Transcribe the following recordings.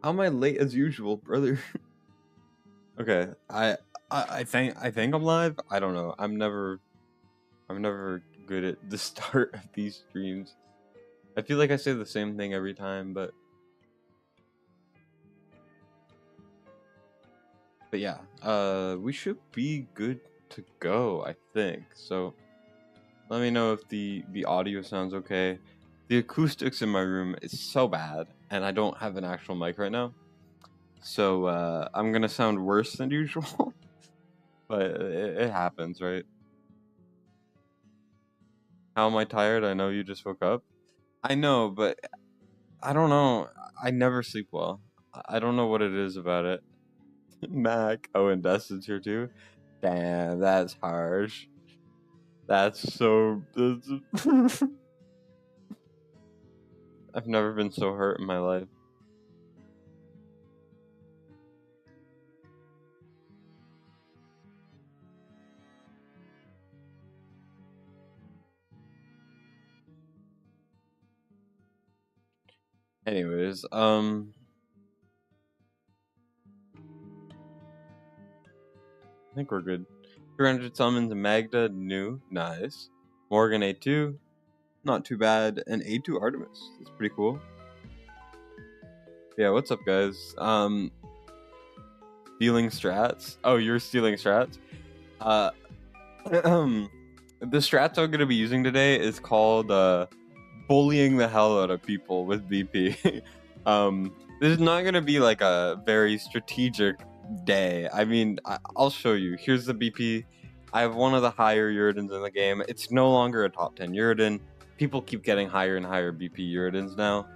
How am I late as usual, brother? Okay, I think I'm live. I don't know. I'm never good at the start of these streams. I feel like I say the same thing every time, but yeah. We should be good to go, I think. So let me know if the audio sounds okay. The acoustics in my room is so bad, and I don't have an actual mic right now. So I'm gonna sound worse than usual, but it happens, right? How am I tired? I know you just woke up. I know, but I don't know. I never sleep well. I don't know what it is about it. Mac. Oh, and Dustin's here too. Damn, that's harsh. That's so. I've never been so hurt in my life. Anyways, I think we're good. 300 summons, Magda, new, nice. Morgan A2, not too bad. And A2 Artemis, that's pretty cool. Yeah, what's up, guys? Stealing strats. Oh, you're stealing strats? The strats I'm going to be using today is called bullying the hell out of people with BP. This is not going to be like a very strategic day. I mean, I'll show you. Here's the BP. I have one of the higher Uridans in the game. It's no longer a top 10 Uridan. People keep getting higher and higher BP Uridans now.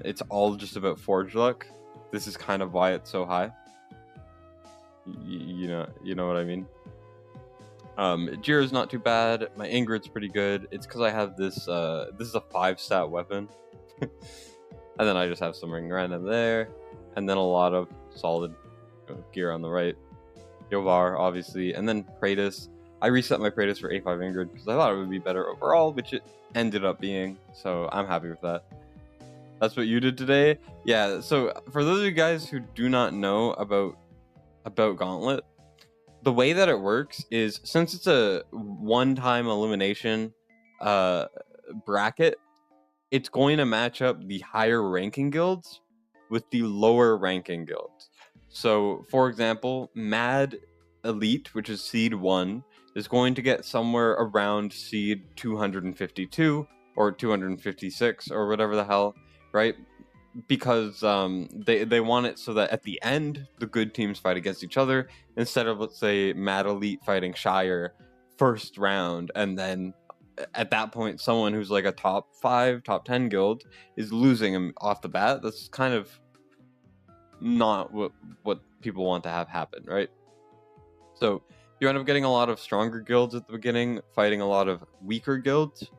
It's all just about Forge Luck. This is kind of why it's so high. You know what I mean? Jira's not too bad. My Ingrid's pretty good. It's because I have this. This is a 5-stat weapon, and then I just have some ring random there, and then a lot of solid gear on the right. Yovar, obviously, and then Praetus. I reset my Praetus for A5 Ingrid because I thought it would be better overall, which it ended up being. So I'm happy with that. That's what you did today. Yeah. So for those of you guys who do not know about Gauntlet, the way that it works is, since it's a one-time elimination bracket, it's going to match up the higher ranking guilds with the lower ranking guilds. So, for example, Mad Elite, which is seed 1, is going to get somewhere around seed 252 or 256 or whatever the hell, right? Because they want it so that at the end the good teams fight against each other, instead of, let's say, Mad Elite fighting Shire first round, and then at that point someone who's like a top 5, top 10 guild is losing him off the bat. That's kind of not what people want to have happen, right? So you end up getting a lot of stronger guilds at the beginning fighting a lot of weaker guilds,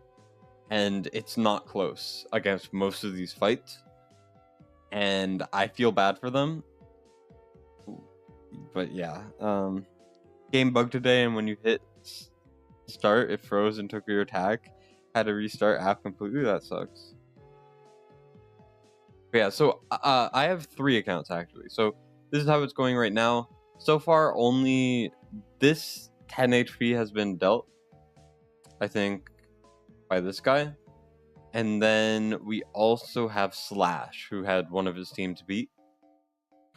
and it's not close against most of these fights. And I feel bad for them. But yeah, game bug today, and when you hit start, it froze and took your attack. Had to restart app completely. That sucks. But yeah, so I have 3 accounts actually. So this is how it's going right now. So far, only this 10 HP has been dealt, I think, by this guy. And then we also have Slash, who had one of his teams beat.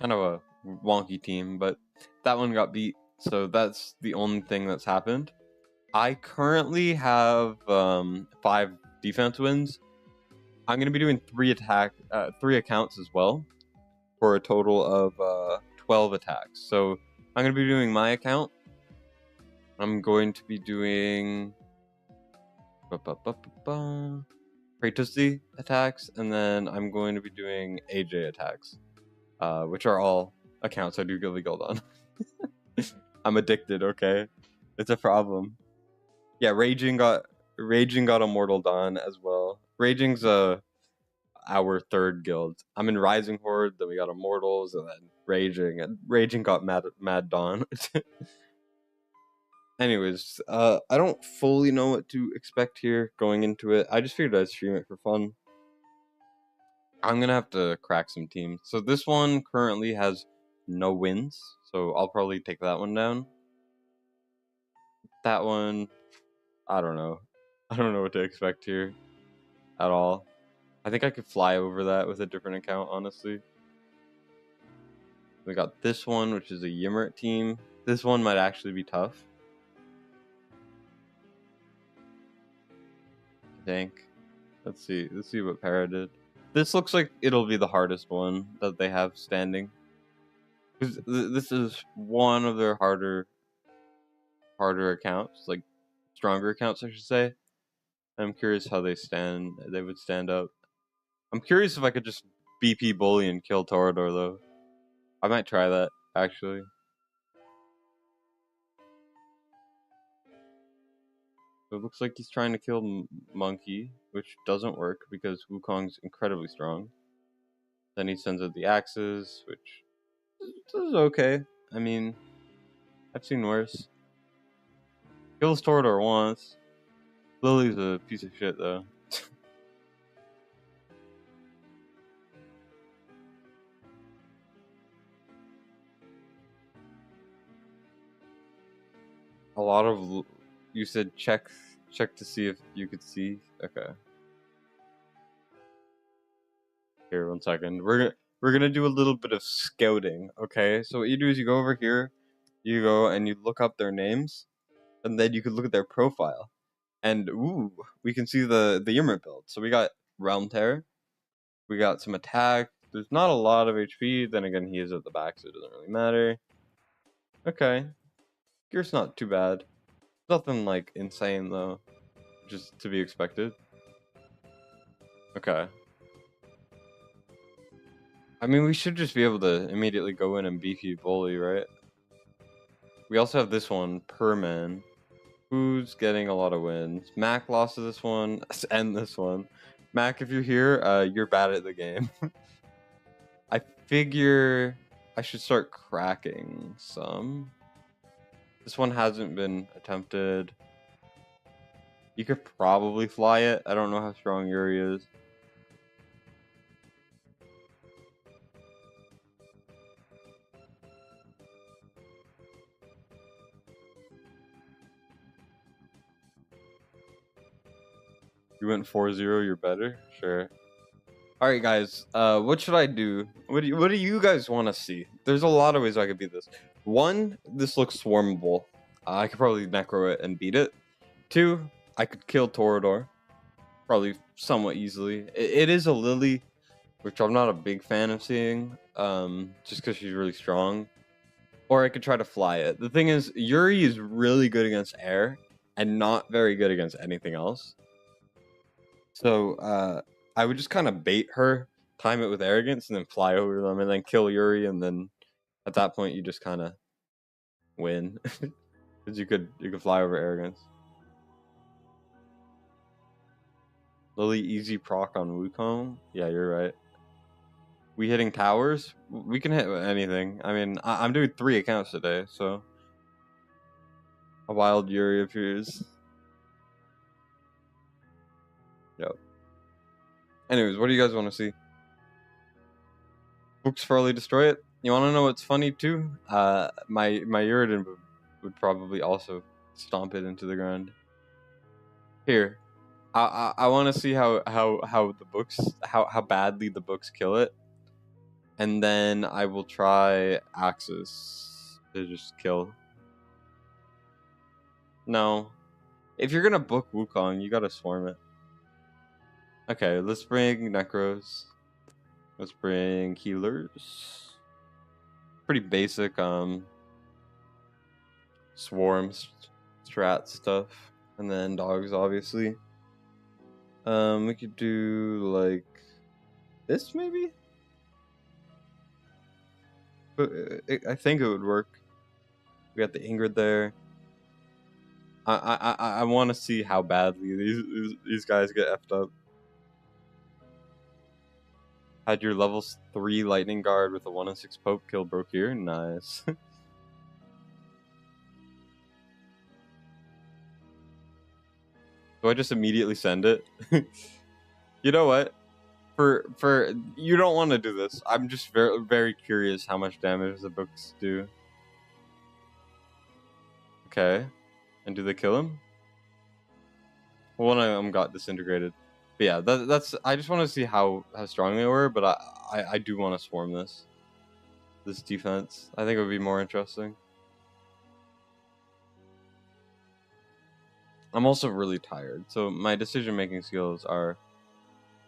Kind of a wonky team, but that one got beat, so that's the only thing that's happened. I currently have 5 defense wins. I'm going to be doing 3 accounts as well, for a total of 12 attacks. So I'm going to be doing my account. I'm going to be doing Kratos attacks, and then I'm going to be doing AJ attacks, which are all accounts I do GvG Gold on. I'm addicted, okay? It's a problem. Yeah, Raging got Immortal Dawn as well. Raging's our 3rd guild. I'm in Rising Horde, then we got Immortals, and then Raging got Mad Dawn. Anyways, I don't fully know what to expect here going into it. I just figured I'd stream it for fun. I'm gonna have to crack some teams. So this one currently has no wins, so I'll probably take that one down. That one, I don't know. I don't know what to expect here at all. I think I could fly over that with a different account, honestly. We got this one, which is a Yimmer team. This one might actually be tough, I think. Let's see what Para did. This looks like it'll be the hardest one that they have standing. This is one of their harder accounts, like stronger accounts, I should say. I'm curious how they would stand up. I'm curious if I could just BP bully and kill Torador though. I might try that actually. So it looks like he's trying to kill Monkey, which doesn't work because Wukong's incredibly strong. Then he sends out the axes, which is okay. I mean, I've seen worse. Kills Torador once. Lily's a piece of shit though. A lot of you said check to see if you could see. Okay. Here, 1 second. We're gonna do a little bit of scouting. Okay. So what you do is you go over here, you go and you look up their names, and then you can look at their profile, and ooh, we can see the Yimmer build. So we got Realm Terror, we got some attack. There's not a lot of HP. Then again, he is at the back, so it doesn't really matter. Okay. Gear's not too bad. Nothing like insane though. Just to be expected. Okay. I mean, we should just be able to immediately go in and beefy bully, right? We also have this one, Perman, who's getting a lot of wins. Mac lost to this one, and this one. Mac, if you're here, you're bad at the game. I figure I should start cracking some. This one hasn't been attempted. You could probably fly it. I don't know how strong Yuri is. You went 4-0, you're better? Sure. Alright guys, what should I do? What do you guys want to see? There's a lot of ways I could beat this. One, this looks swarmable. I could probably necro it and beat it. Two, I could kill Torador. Probably somewhat easily. It is a Lily, which I'm not a big fan of seeing, just because she's really strong. Or I could try to fly it. The thing is, Yuri is really good against air, and not very good against anything else. So, I would just kind of bait her, time it with arrogance, and then fly over them, and then kill Yuri, and then at that point you just kind of win, because you could fly over arrogance. Lily easy proc on Wukong. Yeah, you're right. We hitting towers? We can hit anything. I mean, I'm doing 3 accounts today, so a wild Yuri appears. Yep. Anyways, what do you guys want to see? Books Farley destroy it. You want to know what's funny too? My Uridan would probably also stomp it into the ground. Here, I want to see how the books how badly the books kill it, and then I will try Axis to just kill. No, if you're gonna book Wukong, you gotta swarm it. Okay, let's bring Necros. Let's bring healers. Pretty basic swarms strat stuff, and then dogs obviously. We could do like this maybe, but I think it would work. We got the Ingrid there. I want to see how badly these guys get effed up. Had your level 3 lightning guard with a 1-6 pope kill broke here. Nice. Do I just immediately send it? You know what? For you don't want to do this. I'm just very curious how much damage the books do. Okay, and do they kill him? Well, one of them got disintegrated. But yeah, that's. I just want to see how strong they were, but I do want to swarm this defense. I think it would be more interesting. I'm also really tired, so my decision-making skills are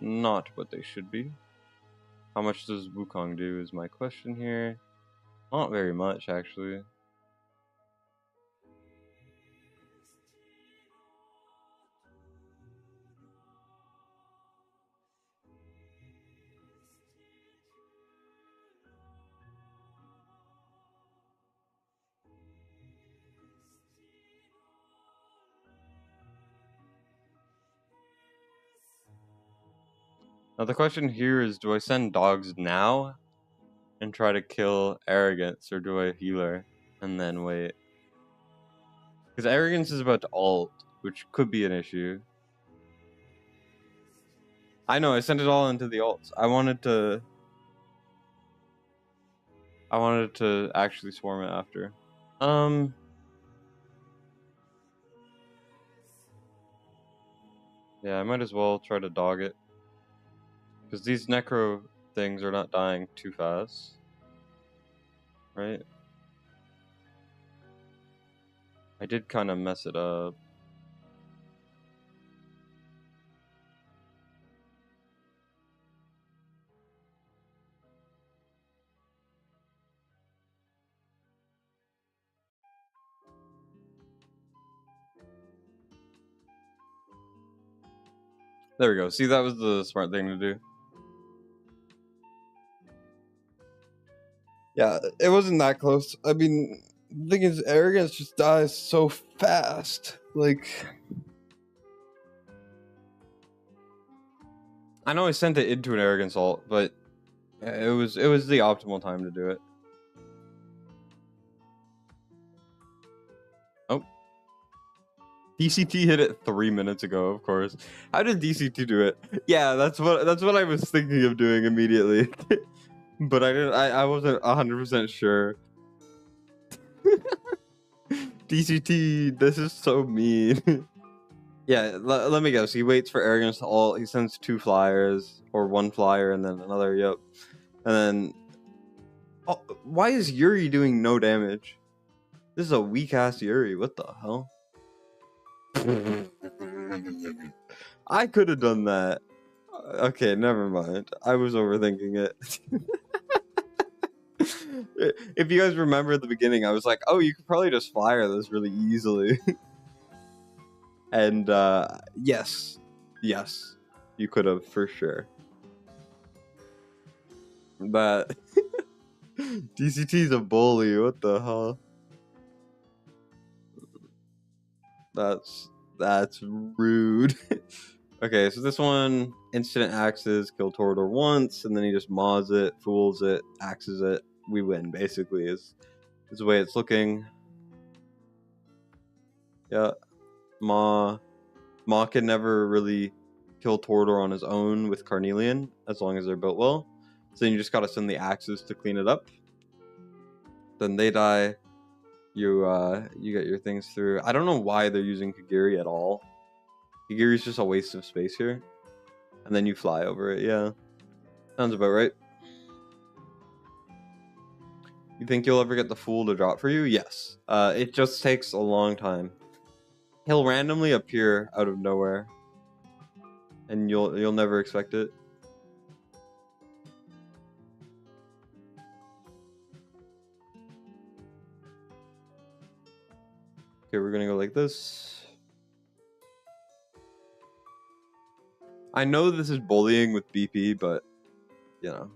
not what they should be. How much does Wukong do is my question here. Not very much, actually. Now the question here is, do I send dogs now and try to kill Arrogance, or do I heal her and then wait? Because Arrogance is about to ult, which could be an issue. I know, I sent it all into the ults. I wanted to actually swarm it after. Yeah, I might as well try to dog it. Because these necro things are not dying too fast. Right? I did kind of mess it up. There we go. See, that was the smart thing to do. Yeah, it wasn't that close. I mean, the thing is, Arrogance just dies so fast. Like, I know I sent it into an Arrogance ult, but it was the optimal time to do it. Oh, DCT hit it 3 minutes ago. Of course. How did DCT do it? Yeah, that's what I was thinking of doing immediately. But I didn't. I wasn't 100% sure. DCT, this is so mean. Yeah, let me guess. He waits for Arrogance to ult. He sends 2 flyers, or 1 flyer, and then another. Yep. And then, oh, why is Yuri doing no damage? This is a weak ass Yuri. What the hell? I could have done that. Okay, never mind. I was overthinking it. If you guys remember at the beginning, I was like, oh, you could probably just fire this really easily. And yes, you could have for sure. But DCT's a bully. What the hell? That's rude. Okay, so this one, instant axes, kill Torador once, and then he just maws it, fools it, axes it. We win, basically, is the way it's looking. Yeah, Ma can never really kill Torador on his own with Carnelian, as long as they're built well. So then you just gotta send the axes to clean it up. Then they die. You get your things through. I don't know why they're using Kagiri at all. Kagiri's just a waste of space here. And then you fly over it, yeah. Sounds about right. You think you'll ever get the Fool to drop for you? Yes. It just takes a long time. He'll randomly appear out of nowhere. And you'll never expect it. Okay, we're gonna go like this. I know this is bullying with BP, but you know.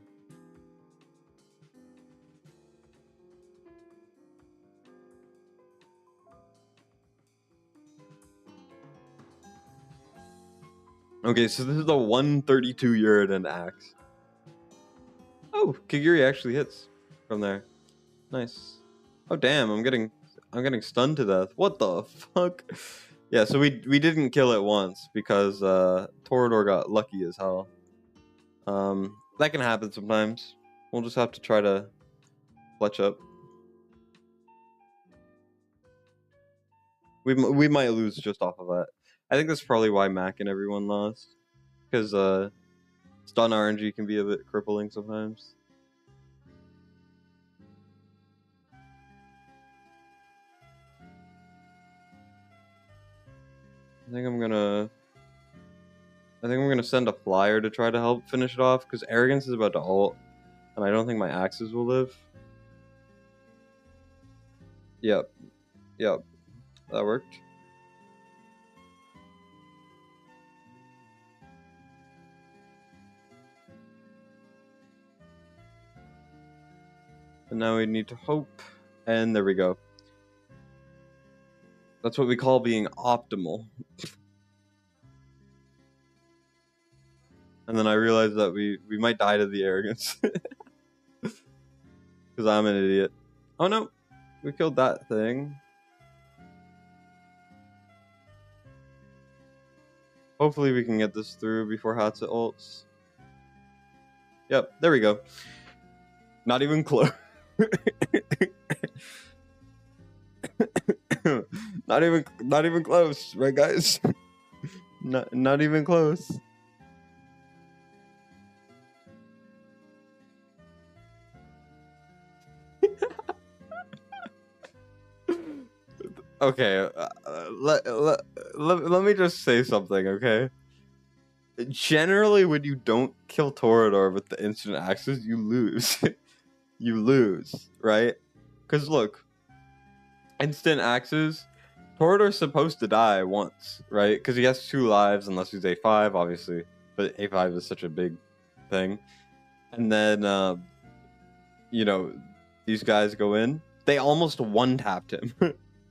Okay, so this is the 132 Uridan axe. Oh, Kagiri actually hits from there. Nice. Oh damn, I'm getting stunned to death. What the fuck? Yeah, so we didn't kill it once because Torador got lucky as hell. That can happen sometimes. We'll just have to try to clutch up. We might lose just off of that. I think that's probably why Mac and everyone lost, because stun RNG can be a bit crippling sometimes. I think I'm gonna send a flyer to try to help finish it off, because Arrogance is about to ult, and I don't think my axes will live. Yep, that worked. And now we need to hope, and there we go. That's what we call being optimal. And then I realized that we might die to the Arrogance. Because I'm an idiot. Oh no, we killed that thing. Hopefully we can get this through before Hatsa ults. Yep, there we go. Not even close. not even close, right guys? not even close. Okay, let me just say something, okay? Generally, when you don't kill Torador with the instant axes, you lose. You lose, right? Because look, instant axes, Torador's supposed to die once, right? Because he has 2 lives unless he's A5, obviously. But A5 is such a big thing. And then, you know, these guys go in. They almost one-tapped him.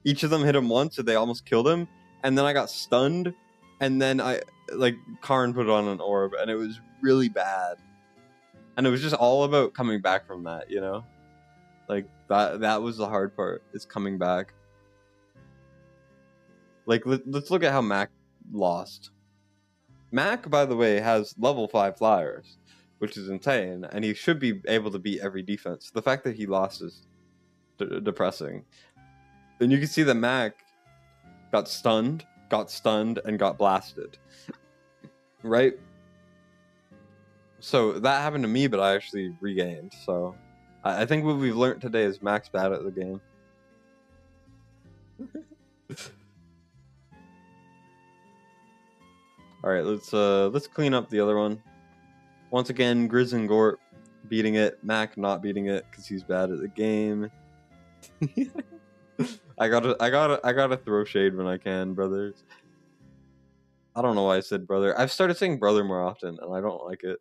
Each of them hit him once, so they almost killed him. And then I got stunned. And then Karn put on an orb, and it was really bad. And it was just all about coming back from that, you know? Like, that was the hard part, is coming back. Like, let's look at how Mac lost. Mac, by the way, has level 5 flyers, which is insane, and he should be able to beat every defense. The fact that he lost is depressing. And you can see that Mac got stunned, and got blasted. Right? So that happened to me, but I actually regained. So I think what we've learned today is Mac's bad at the game. Alright, let's clean up the other one. Once again, Grizz and Gort beating it, Mac not beating it because he's bad at the game. I gotta throw shade when I can, brothers. I don't know why I said brother. I've started saying brother more often, and I don't like it.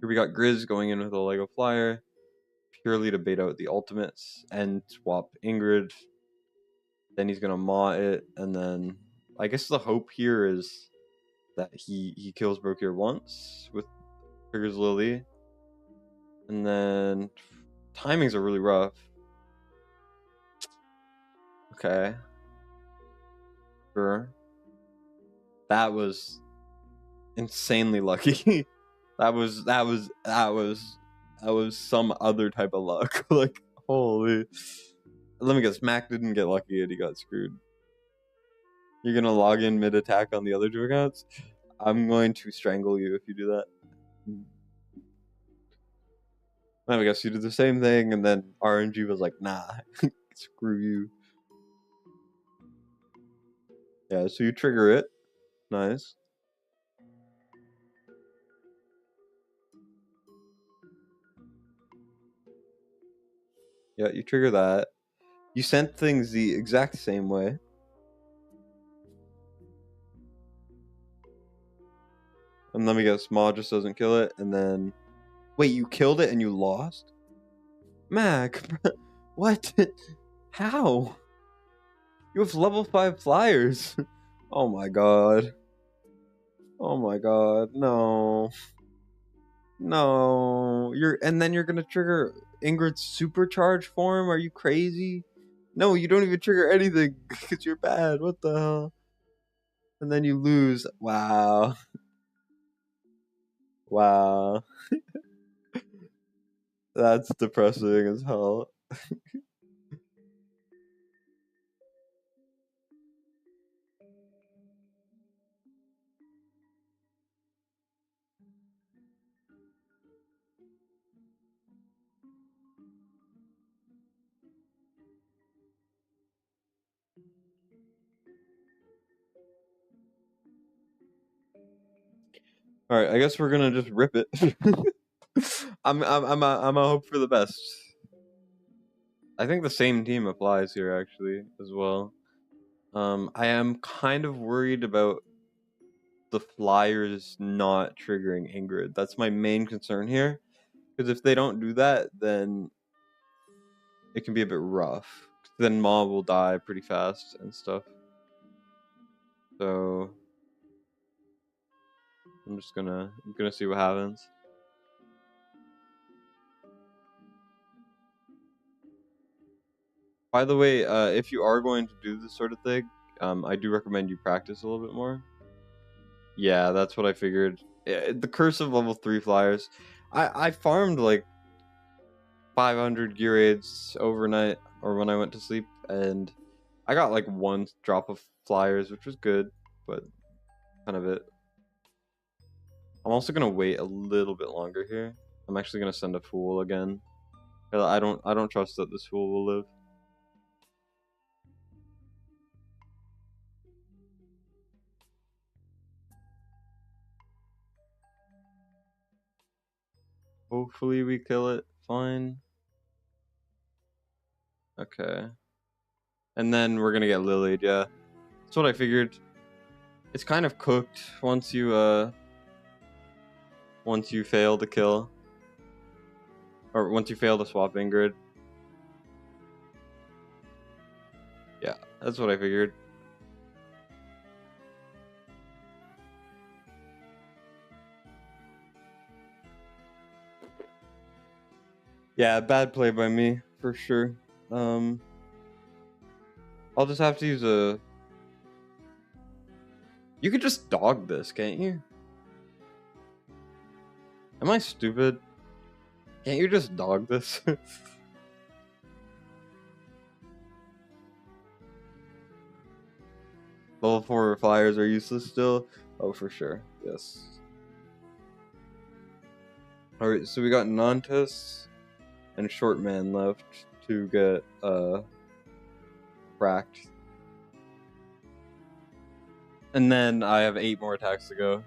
Here we got Grizz going in with a Lego Flyer, purely to bait out the ultimates and swap Ingrid. Then he's gonna maw it, and then I guess the hope here is that he kills Brokir once with triggers Lily, and then timings are really rough. Okay, sure. That was insanely lucky. that was some other type of luck. Like, holy. Let me guess, Mac didn't get lucky and he got screwed. You're gonna log in mid-attack on the other 2 accounts? I'm going to strangle you if you do that. I guess you did the same thing, and then RNG was like, nah, screw you. Yeah, so you trigger it. Nice. Yeah, you trigger that. You sent things the exact same way. And let me guess, Maw just doesn't kill it, and then... Wait, you killed it and you lost? Mac, what? How? You have level 5 flyers. Oh my god. Oh my god, no. No. And then you're gonna trigger Ingrid's supercharge form? Are you crazy? No, you don't even trigger anything because you're bad. What the hell? And then you lose. Wow. Wow. That's depressing as hell. All right, I guess we're gonna just rip it. I'm a hope for the best. I think the same team applies here actually as well. I am kind of worried about the Flyers not triggering Ingrid. That's my main concern here, because if they don't do that, then it can be a bit rough. Then Maw will die pretty fast and stuff. So I'm just gonna see what happens. By the way, if you are going to do this sort of thing, I do recommend you practice a little bit more. Yeah, that's what I figured. The curse of level 3 Flyers. I farmed like 500 gear aids overnight or when I went to sleep, and I got like 1 drop of Flyers, which was good, but kind of it. I'm also gonna wait a little bit longer here. I'm actually gonna send a Fool again. I don't trust that this Fool will live. Hopefully we kill it. Fine. Okay. And then we're gonna get Lilied, yeah. That's what I figured. It's kind of cooked once you fail to kill. Or once you fail to swap Ingrid. Yeah, that's what I figured. Yeah, bad play by me, for sure. I'll just have to use a... You could just dog this, can't you? Am I stupid? Can't you just dog this? Level 4 Flyers are useless still? Oh, for sure. Yes. Alright, so we got Nantes and Short Man left to get cracked. And then I have 8 more attacks to go.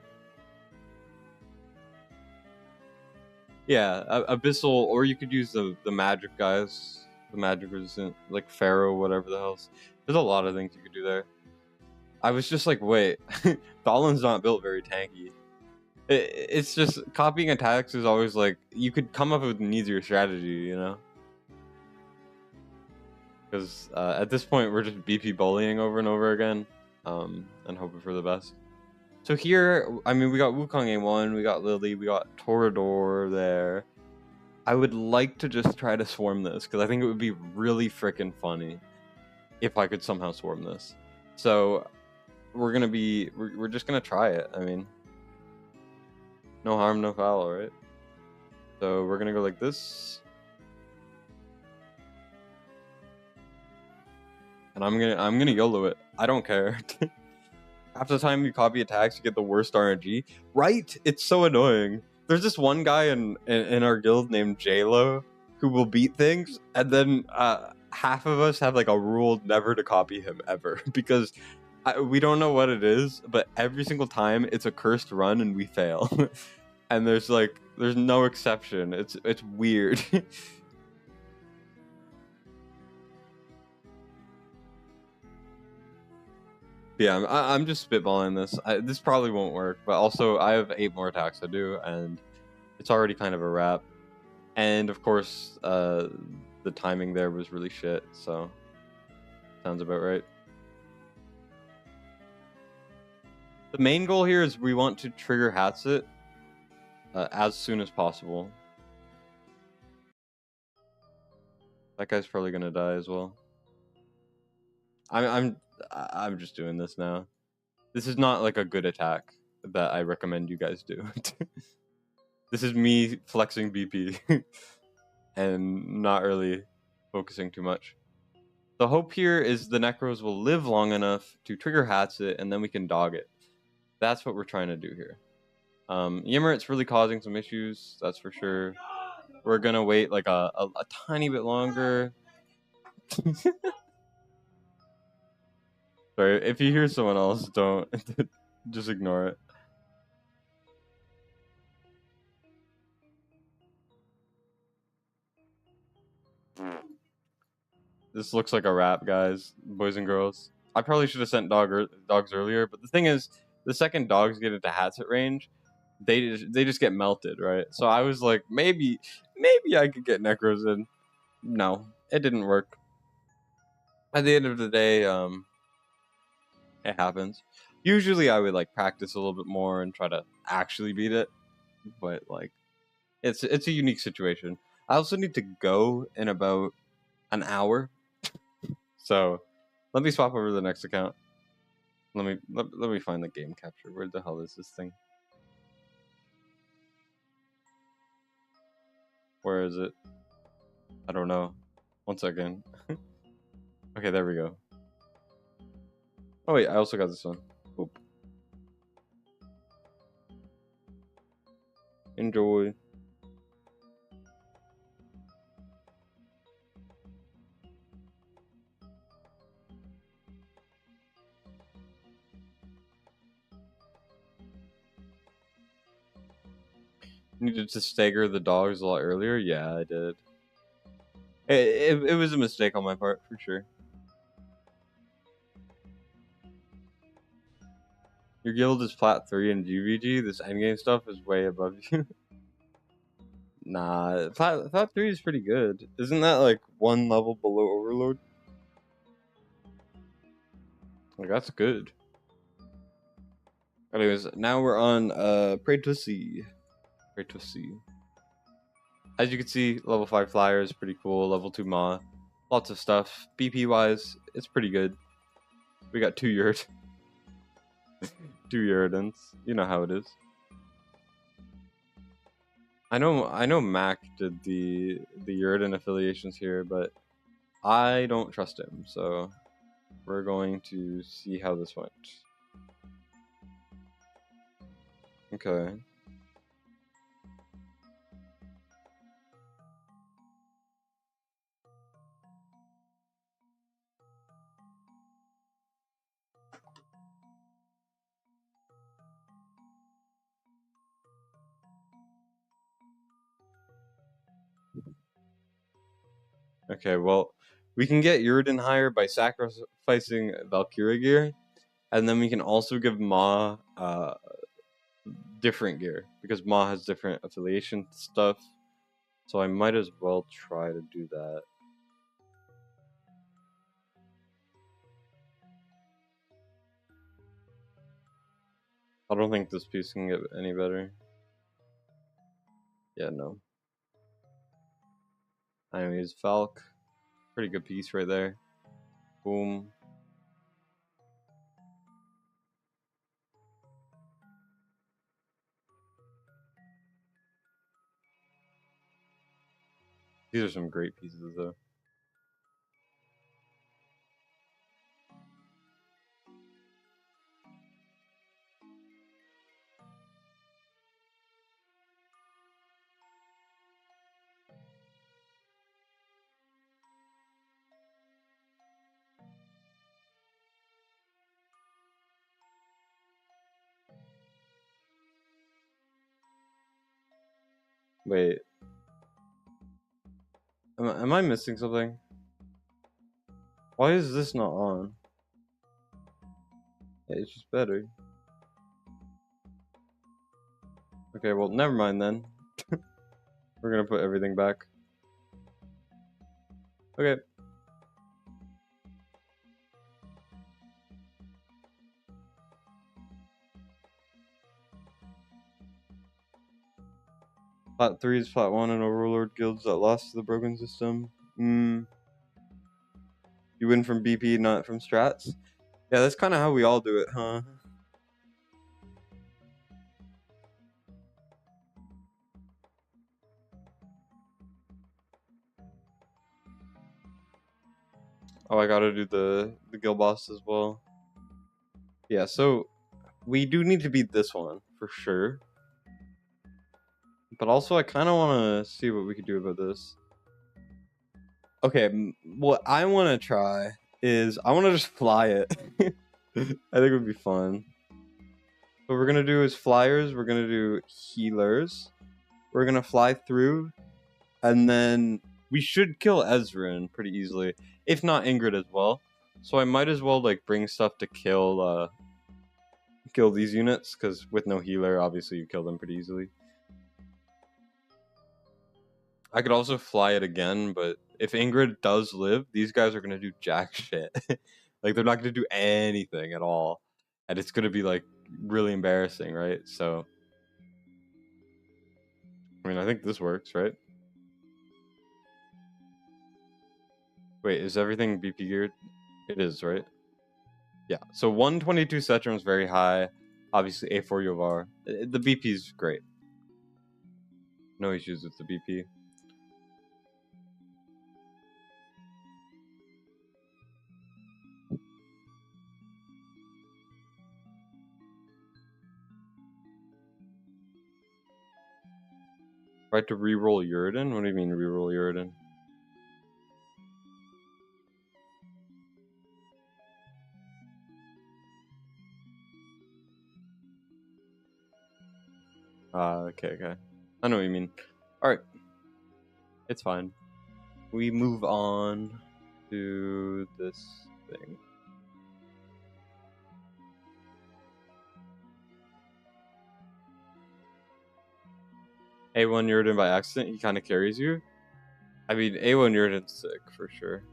Yeah, Abyssal, or you could use the magic guys. The magic resistant, like Pharaoh, whatever the hell's. There's a lot of things you could do there. I was just like, wait, Thalen's not built very tanky. It's just, copying attacks is always like, you could come up with an easier strategy, you know? Because at this point, we're just BP bullying over and over again, and hoping for the best. So here, I mean, we got Wukong A1, we got Lily, we got Torador there. I would like to just try to swarm this, because I think it would be really freaking funny if I could somehow swarm this. So we're just gonna try it. I mean, no harm, no foul, right? So we're gonna go like this. And I'm gonna YOLO it. I don't care. Half the time you copy attacks, you get the worst RNG. Right? It's so annoying. There's this one guy in our guild named JLo who will beat things, and then half of us have like a rule never to copy him ever because we don't know what it is, but every single time it's a cursed run and we fail. And there's no exception. It's weird. Yeah, I'm just spitballing this. This probably won't work, but also I have 8 more attacks to do, and it's already kind of a wrap. And of course, the timing there was really shit, so sounds about right. The main goal here is we want to trigger Hatsit as soon as possible. That guy's probably gonna die as well. I'm just doing this now. This is not like a good attack that I recommend you guys do. This is me flexing BP and not really focusing too much. The hope here is the Necros will live long enough to trigger Hatchet, and then we can dog it. That's what we're trying to do here. Yimmerit's really causing some issues, that's for sure. We're gonna wait like a tiny bit longer. Sorry, if you hear someone else, don't just ignore it. This looks like a wrap, guys, boys and girls. I probably should have sent dogs earlier, but the thing is, the second dogs get into Hatchet range, they just get melted, right? So I was like, maybe I could get Necros in. No, it didn't work. At the end of the day, it happens. Usually, I would like practice a little bit more and try to actually beat it, but like, it's a unique situation. I also need to go in about an hour, so let me swap over to the next account. Let me find the game capture. Where the hell is this thing? Where is it? I don't know. 1 second. Okay, there we go. Oh wait, I also got this one. Oop. Enjoy. Needed to stagger the dogs a lot earlier? Yeah, I did. It was a mistake on my part, for sure. Your guild is plat 3 in GvG. This endgame stuff is way above you. Nah, plat 3 is pretty good. Isn't that like 1 level below Overload? Like, that's good. Anyways, now we're on Pray to See. Pray to See. As you can see, level 5 flyer is pretty cool. Level 2 Maw. Lots of stuff. BP wise, it's pretty good. We got 2 Yurt. 2 Yurdans. You know how it is. I know Mac did the Yurdan affiliations here, but I don't trust him, so we're going to see how this went. Okay. Okay, well, we can get Yurdan higher by sacrificing Valkyria gear, and then we can also give Ma different gear, because Ma has different affiliation stuff, so I might as well try to do that. I don't think this piece can get any better. Yeah, no. Anyways, Falk. Pretty good piece right there. Boom. These are some great pieces, though. Wait. Am I missing something? Why is this not on? Yeah, it's just better. Okay, well, never mind then. We're gonna put everything back. Okay. Plat 3 is Plat 1 and Overlord guilds that lost to the broken system. You win from BP, not from strats? Yeah, that's kind of how we all do it, huh? Oh, I gotta do the guild boss as well. Yeah, so we do need to beat this one for sure. But also, I kind of want to see what we could do about this. Okay, what I want to try is I want to just fly it. I think it would be fun. What we're gonna do is flyers. We're gonna do healers. We're gonna fly through, and then we should kill Ezreal pretty easily, if not Ingrid as well. So I might as well like bring stuff to kill these units, because with no healer, obviously you kill them pretty easily. I could also fly it again, but if Ingrid does live, these guys are gonna do jack shit. Like they're not gonna do anything at all, and it's gonna be like really embarrassing, right? So, I mean, I think this works, right? Wait, is everything BP geared? It is, right? Yeah. So 122 Setrum is very high. Obviously, A4 Yovar. The BP is great. No issues with the BP. Tried to reroll Uridan? What do you mean reroll Uridan? Okay. I know what you mean. Alright. It's fine. We move on to this thing. A1 Uridan by accident, he kind of carries you. I mean, A1 Uridan's sick for sure.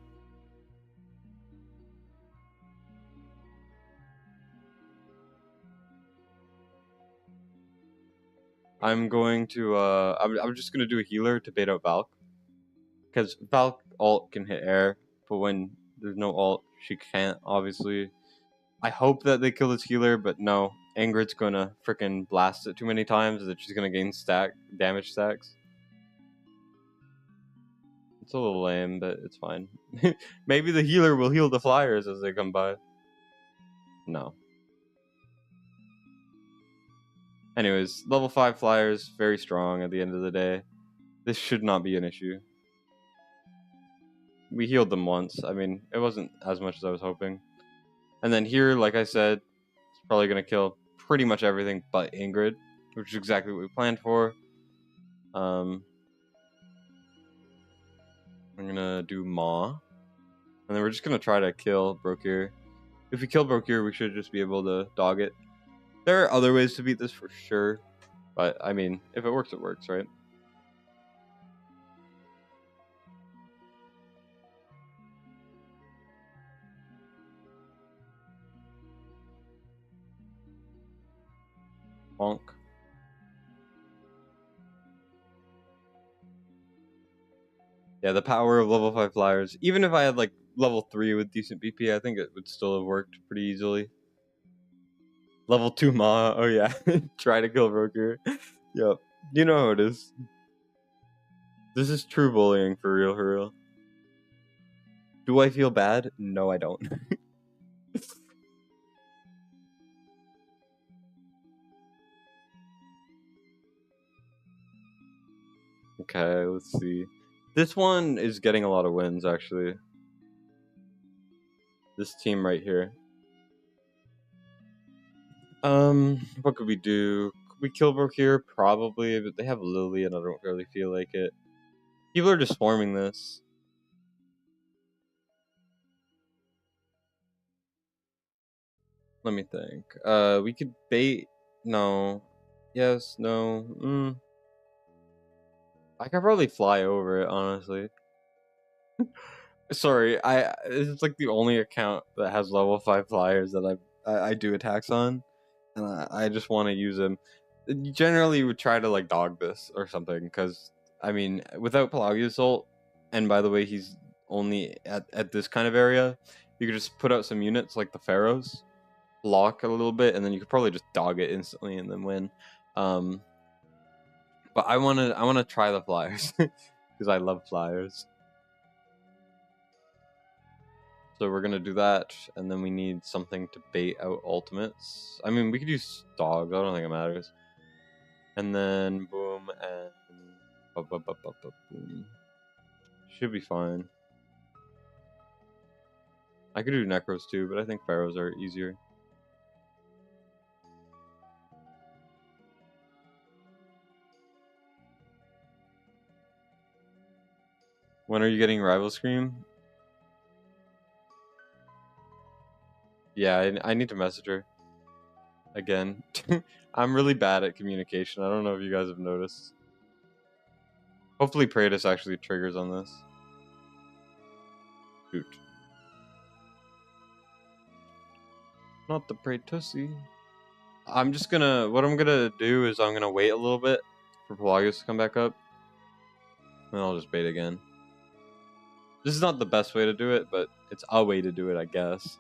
I'm going to, I'm just going to do a healer to bait out Valk. Because Valk ult can hit air, but when there's no ult, she can't, obviously. I hope that they kill this healer, but no. Ingrid's gonna freaking blast it too many times that she's gonna gain damage stacks. It's a little lame, but it's fine. Maybe the healer will heal the flyers as they come by. No. Anyways, level 5 flyers, very strong at the end of the day. This should not be an issue. We healed them once. I mean, it wasn't as much as I was hoping. And then here, like I said, it's probably going to kill pretty much everything but Ingrid, which is exactly what we planned for. I'm going to do Maw. And then we're just going to try to kill Brokir. If we kill Brokir, we should just be able to dog it. There are other ways to beat this for sure. But, I mean, if it works, right? Bonk. Yeah, the power of level 5 flyers. Even if I had like level 3 with decent BP, I think it would still have worked pretty easily. Level 2 Ma. Oh yeah. Try to kill Broker. Yep. You know how it is. This is true bullying for real. Do I feel bad? No, I don't. Okay, let's see. This one is getting a lot of wins, actually. This team right here. What could we do? Could we kill Broke here? Probably, but they have Lily, and I don't really feel like it. People are just swarming this. Let me think. We could bait. No. Yes. No. I could probably fly over it, honestly. Sorry, it's like the only account that has level 5 flyers that I do attacks on, and I just want to use them. Generally, would try to like dog this or something, because I mean, without Pelagius ult, and by the way, he's only at this kind of area, you could just put out some units like the Pharaohs, block a little bit, and then you could probably just dog it instantly and then win. But I want to try the flyers because I love flyers. So we're gonna do that, and then we need something to bait out ultimates. I mean, we could use dogs. I don't think it matters. And then boom and boom. Should be fine. I could do necros too, but I think pharaohs are easier. When are you getting Rival Scream? Yeah, I need to message her. Again. I'm really bad at communication. I don't know if you guys have noticed. Hopefully Praetus actually triggers on this. Shoot. Not the Praetussy. I'm just gonna... What I'm gonna do is I'm gonna wait a little bit for Pelagius to come back up. And I'll just bait again. This is not the best way to do it, but it's a way to do it, I guess.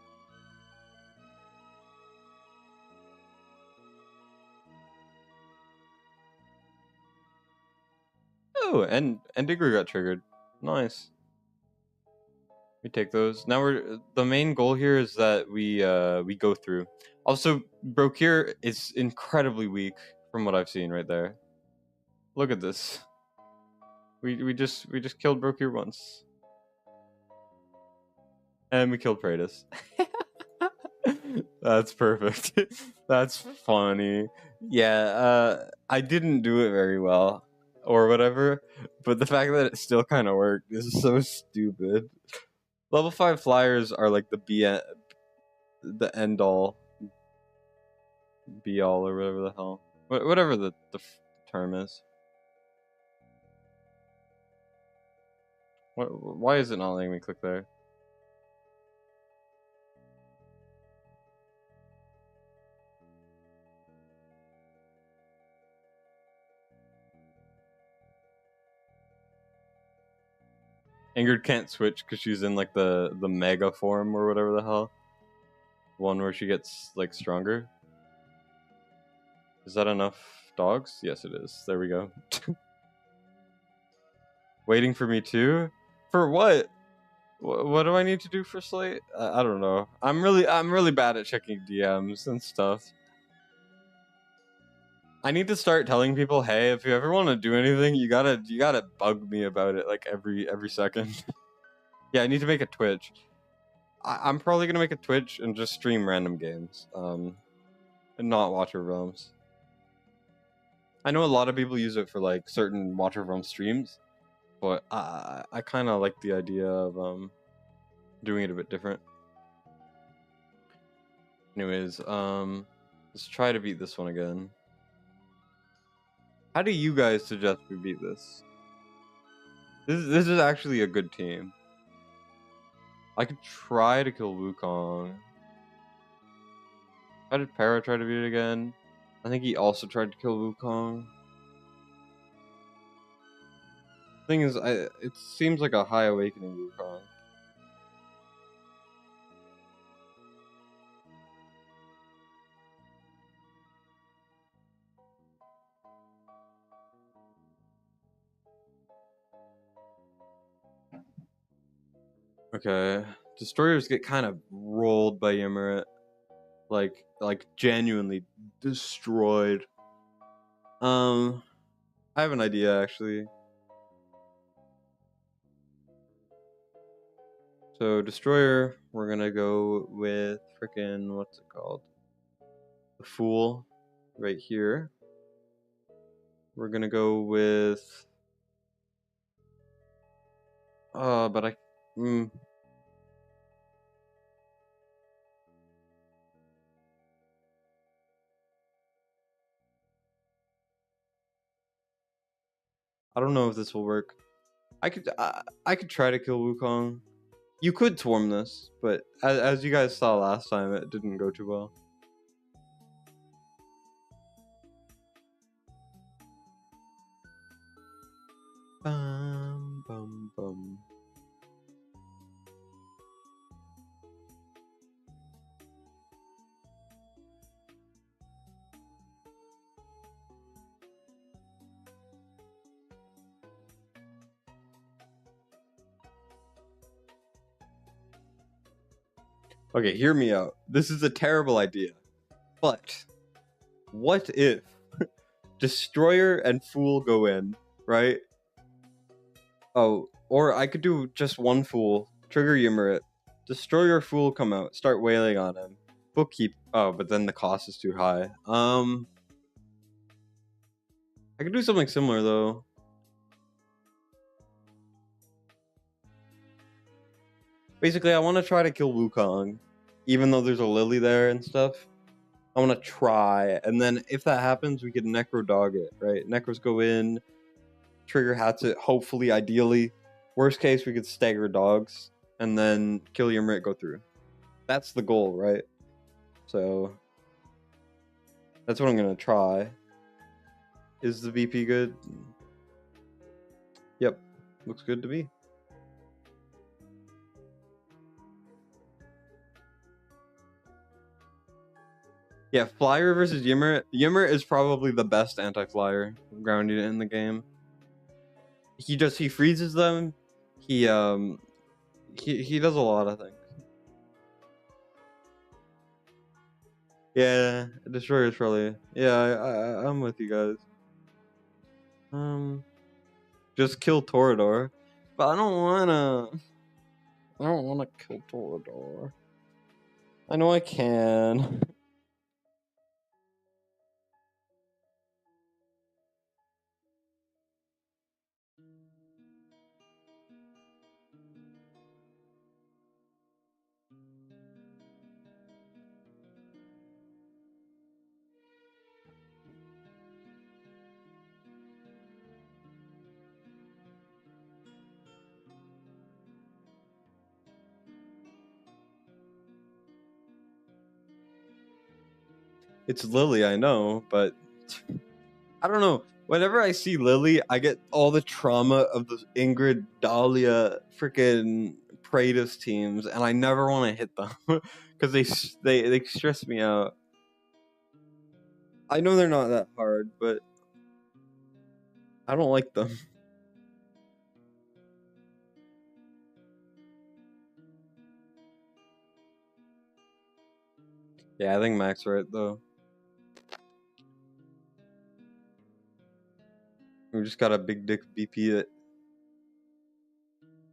Oh, and Digger got triggered. Nice. We take those. Now the main goal here is that we go through. Also, Brokir is incredibly weak from what I've seen right there. Look at this. We just killed Brokir once. And we killed Praetus. That's perfect. That's funny. Yeah, I didn't do it very well or whatever, but the fact that it still kind of worked is so stupid. Level 5 flyers are like the end all, be all, or whatever the hell, whatever the term is. Why is it not letting me click there? Ingrid can't switch because she's in like the mega form or whatever the hell. One where she gets like stronger. Is that enough dogs? Yes, it is. There we go. Waiting for me too? For what? What do I need to do for Slate? I don't know. I'm really bad at checking DMs and stuff. I need to start telling people, hey, if you ever want to do anything, you gotta bug me about it like every second. Yeah, I need to make a Twitch. I'm probably gonna make a Twitch and just stream random games, and not Watcher Realms. I know a lot of people use it for like certain Watcher Realms streams, but I kind of like the idea of doing it a bit different. Anyways, let's try to beat this one again. How do you guys suggest we beat this? This is actually a good team. I could try to kill Wukong. How did Para try to beat it again? I think he also tried to kill Wukong. Thing is, it seems like a high awakening Wukong. Okay, destroyers get kind of rolled by Ymrit, like genuinely destroyed. I have an idea actually. So destroyer, we're gonna go with frickin' what's it called? The Fool, right here. We're gonna go with. But I. I don't know if this will work. I could try to kill Wukong. You could swarm this, but as you guys saw last time, it didn't go too well. Bum bum bum. Okay, hear me out. This is a terrible idea. But what if Destroyer and Fool go in, right? Oh, or I could do just one Fool. Trigger Yimmerit. Destroyer Fool come out. Start wailing on him. Bookkeep. Oh, but then the cost is too high. I could do something similar though. Basically, I want to try to kill Wukong, even though there's a Lily there and stuff. I want to try, and then if that happens, we could Necro Dog it, right? Necros go in, Trigger hats it, hopefully, ideally. Worst case, we could stagger dogs, and then kill Yimmerit, go through. That's the goal, right? So, that's what I'm going to try. Is the VP good? Yep, looks good to me. Yeah, Flyer versus Yimmerit. Yimmerit is probably the best anti-flyer grounding in the game. He freezes them. He does a lot of things. Yeah, Destroyer's probably. Yeah, I'm with you guys. Just kill Torador, but I don't wanna kill Torador. I know I can. It's Lily, I know, but I don't know. Whenever I see Lily, I get all the trauma of the Ingrid, Dahlia, freaking Praetus teams, and I never want to hit them because they stress me out. I know they're not that hard, but I don't like them. Yeah, I think Mac's right though. We just got a big dick BP it.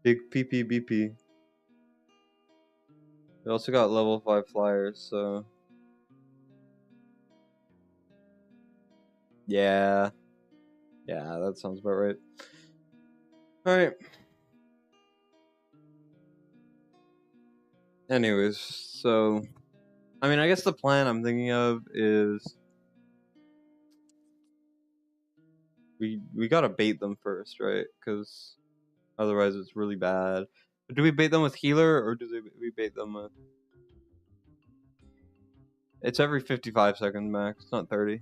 Big PP BP. We also got level 5 flyers, so yeah. Yeah, that sounds about right. Alright. Anyways, so I mean, I guess the plan I'm thinking of is we gotta bait them first, right? Because otherwise it's really bad. But do we bait them with healer or we bait them with? It's every 55 seconds max, not 30.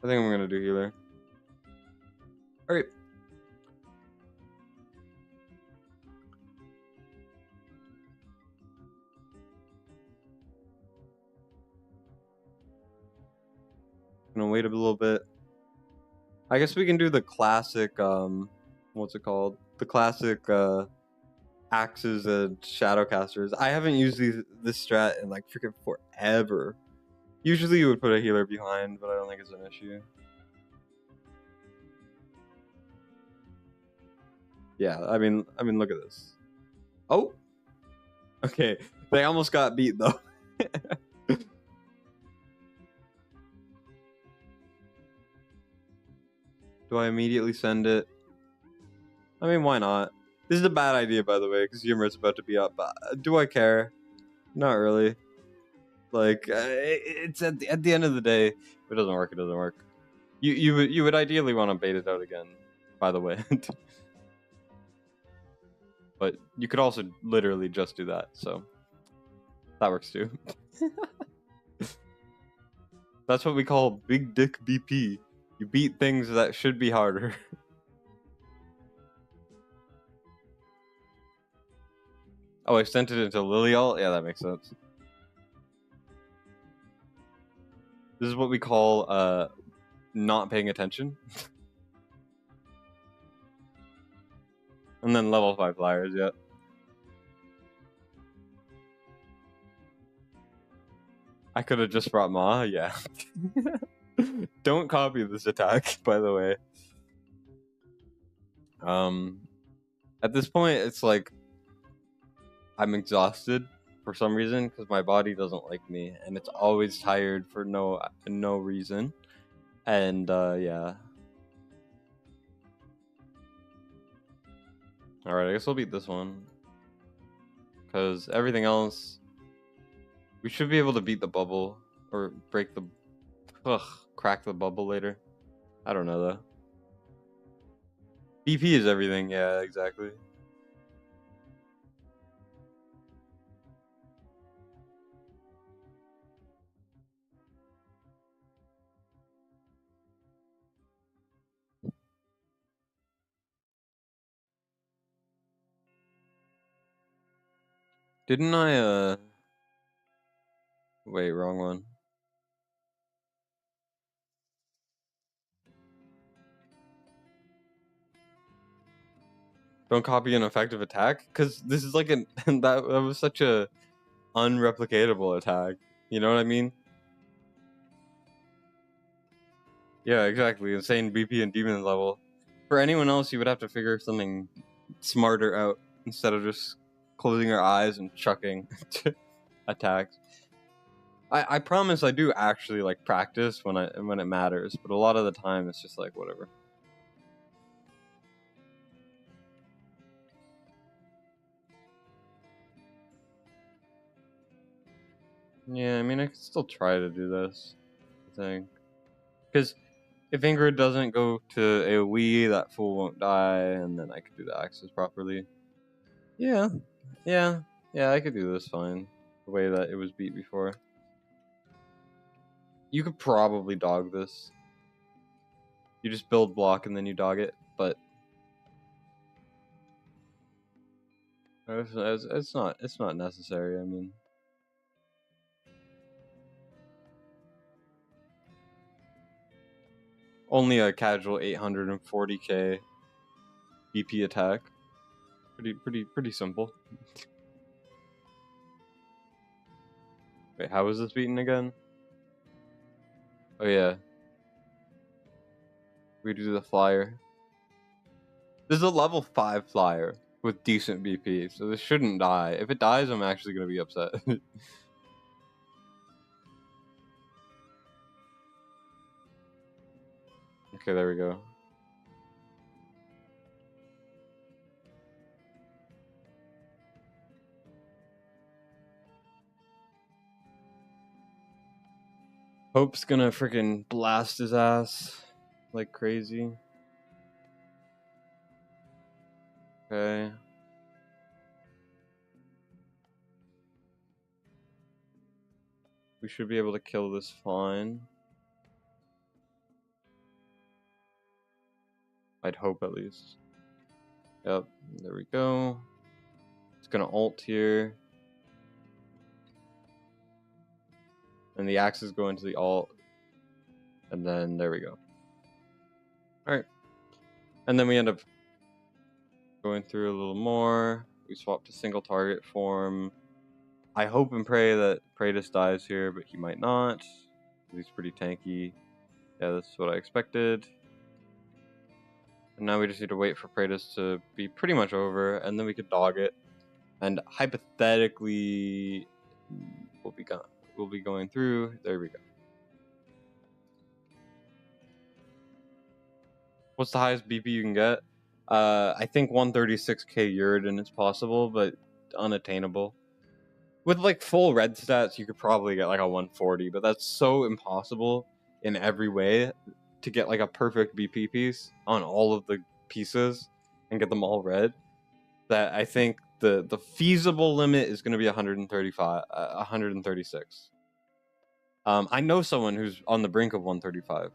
I think I'm gonna do healer. Alright. Gonna wait a little bit. I guess we can do the classic, what's it called? The classic, axes and shadowcasters. I haven't used this strat in like freaking forever. Usually you would put a healer behind, but I don't think it's an issue. Yeah, I mean, look at this. Oh, okay. They almost got beat though. Do I immediately send it? I mean, why not? This is a bad idea, by the way, because Yimmerit's about to be up. But do I care? Not really. Like, it's at the end of the day, if it doesn't work, it doesn't work. You would ideally want to bait it out again, by the way. But you could also literally just do that, so that works too. That's what we call big dick BP. You beat things that should be harder. Oh, I sent it into Lilial? Yeah, that makes sense. This is what we call not paying attention. And then level 5 flyers, yeah. I could have just brought Ma, yeah. Don't copy this attack, by the way. At this point, it's like I'm exhausted for some reason because my body doesn't like me, and it's always tired for no reason. And yeah. All right, I guess we'll beat this one because everything else we should be able to beat the bubble or break the crack the bubble later. I don't know though. BP is everything, yeah, exactly. Didn't I wait, wrong one. Don't copy an effective attack? Because this is like an that was such a unreplicatable attack. You know what I mean? Yeah, exactly. Insane BP and demon level. For anyone else, you would have to figure something smarter out instead of just closing your eyes and chucking attacks. I promise I do actually like practice when it matters, but a lot of the time it's just like whatever. Yeah, I mean I could still try to do this, I think, because if Ingrid doesn't go to AoE, that fool won't die, and then I could do the axes properly. Yeah, I could do this fine, the way that it was beat before. You could probably dog this. You just build block and then you dog it, but it's not necessary. I mean, only a casual 840k BP attack. Pretty simple. Wait, how was this beaten again? Oh yeah, we do the flyer. This is a level 5 flyer with decent BP, so this shouldn't die. If it dies, I'm actually gonna be upset. Okay, there we go. Hope's gonna freaking blast his ass like crazy. Okay. We should be able to kill this fine. I'd hope at least. Yep, there we go. It's gonna ult here. And the axes go into the ult. And then there we go. Alright. And then we end up going through a little more. We swap to single target form. I hope and pray that Praetus dies here, but he might not. He's pretty tanky. Yeah, that's what I expected. And now we just need to wait for Praetus to be pretty much over, and then we could dog it. And hypothetically, we'll be going through. There we go. What's the highest BP you can get? I think 136k Uridan is possible, but unattainable. With like full red stats, you could probably get like a 140, but that's so impossible in every way to get like a perfect BP piece on all of the pieces and get them all red, that I think the feasible limit is going to be 136. I know someone who's on the brink of 135.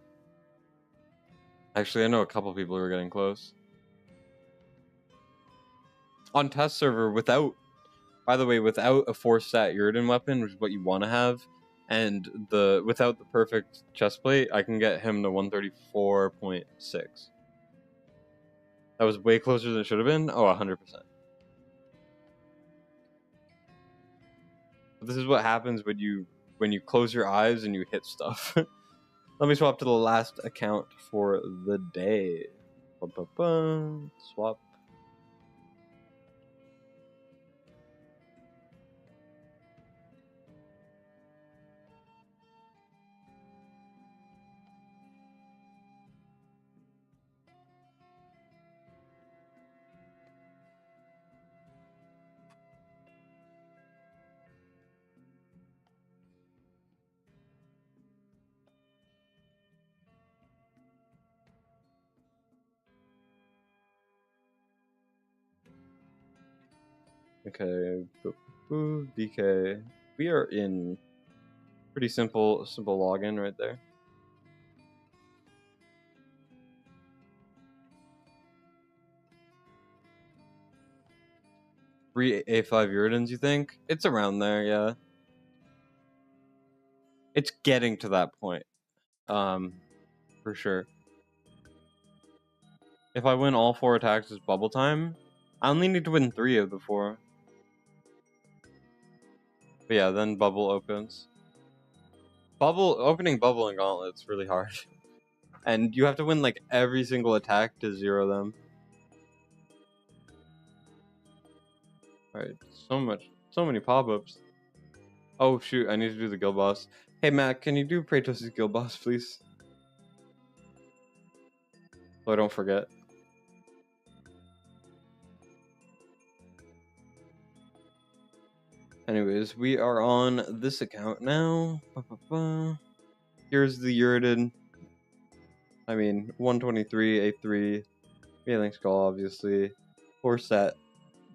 Actually, I know a couple people who are getting close. On test server, without, by the way, without a 4-stat Uridan weapon, which is what you want to have, and without the perfect chest plate, I can get him to 134.6. That was way closer than it should have been. Oh, 100%. This is what happens when you close your eyes and you hit stuff. Let me swap to the last account for the day. Swap. Okay, DK. We are in pretty simple login right there. 3 A5 Uridans, you think? It's around there, yeah. It's getting to that point. For sure. If I win all 4 attacks as bubble time, I only need to win 3 of the 4. But yeah, then bubble opens. Opening bubble and Gauntlet's really hard. And you have to win like every single attack to 0 them. Alright, so many pop-ups. Oh shoot, I need to do the guild boss. Hey Matt, can you do Kratos' guild boss, please? So I don't forget. Anyways, we are on this account now. Here's the Uridan. I mean, 123, A3, Smileone Skull, obviously. 4-stat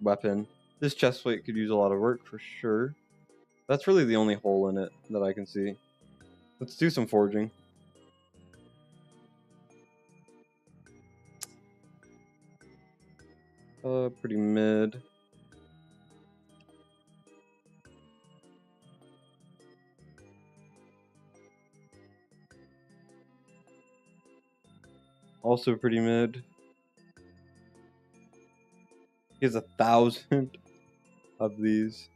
weapon. This chestplate could use a lot of work for sure. That's really the only hole in it that I can see. Let's do some forging. Pretty mid. Also pretty mid. He has 1,000 of these.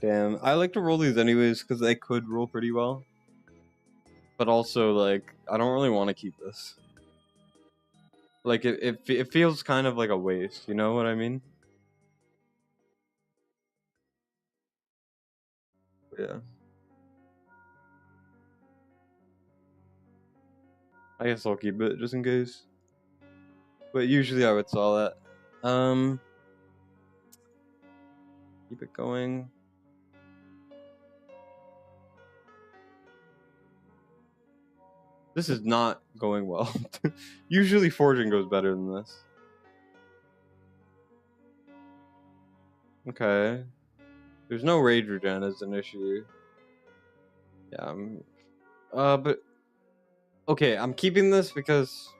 Damn, I like to roll these anyways because they could roll pretty well. But also, like, I don't really want to keep this. Like, it feels kind of like a waste, you know what I mean? Yeah. I guess I'll keep it just in case. But usually I would sell that. Keep it going. This is not going well. Usually forging goes better than this. Okay. There's no rage regen as an issue. Yeah, but okay, I'm keeping this because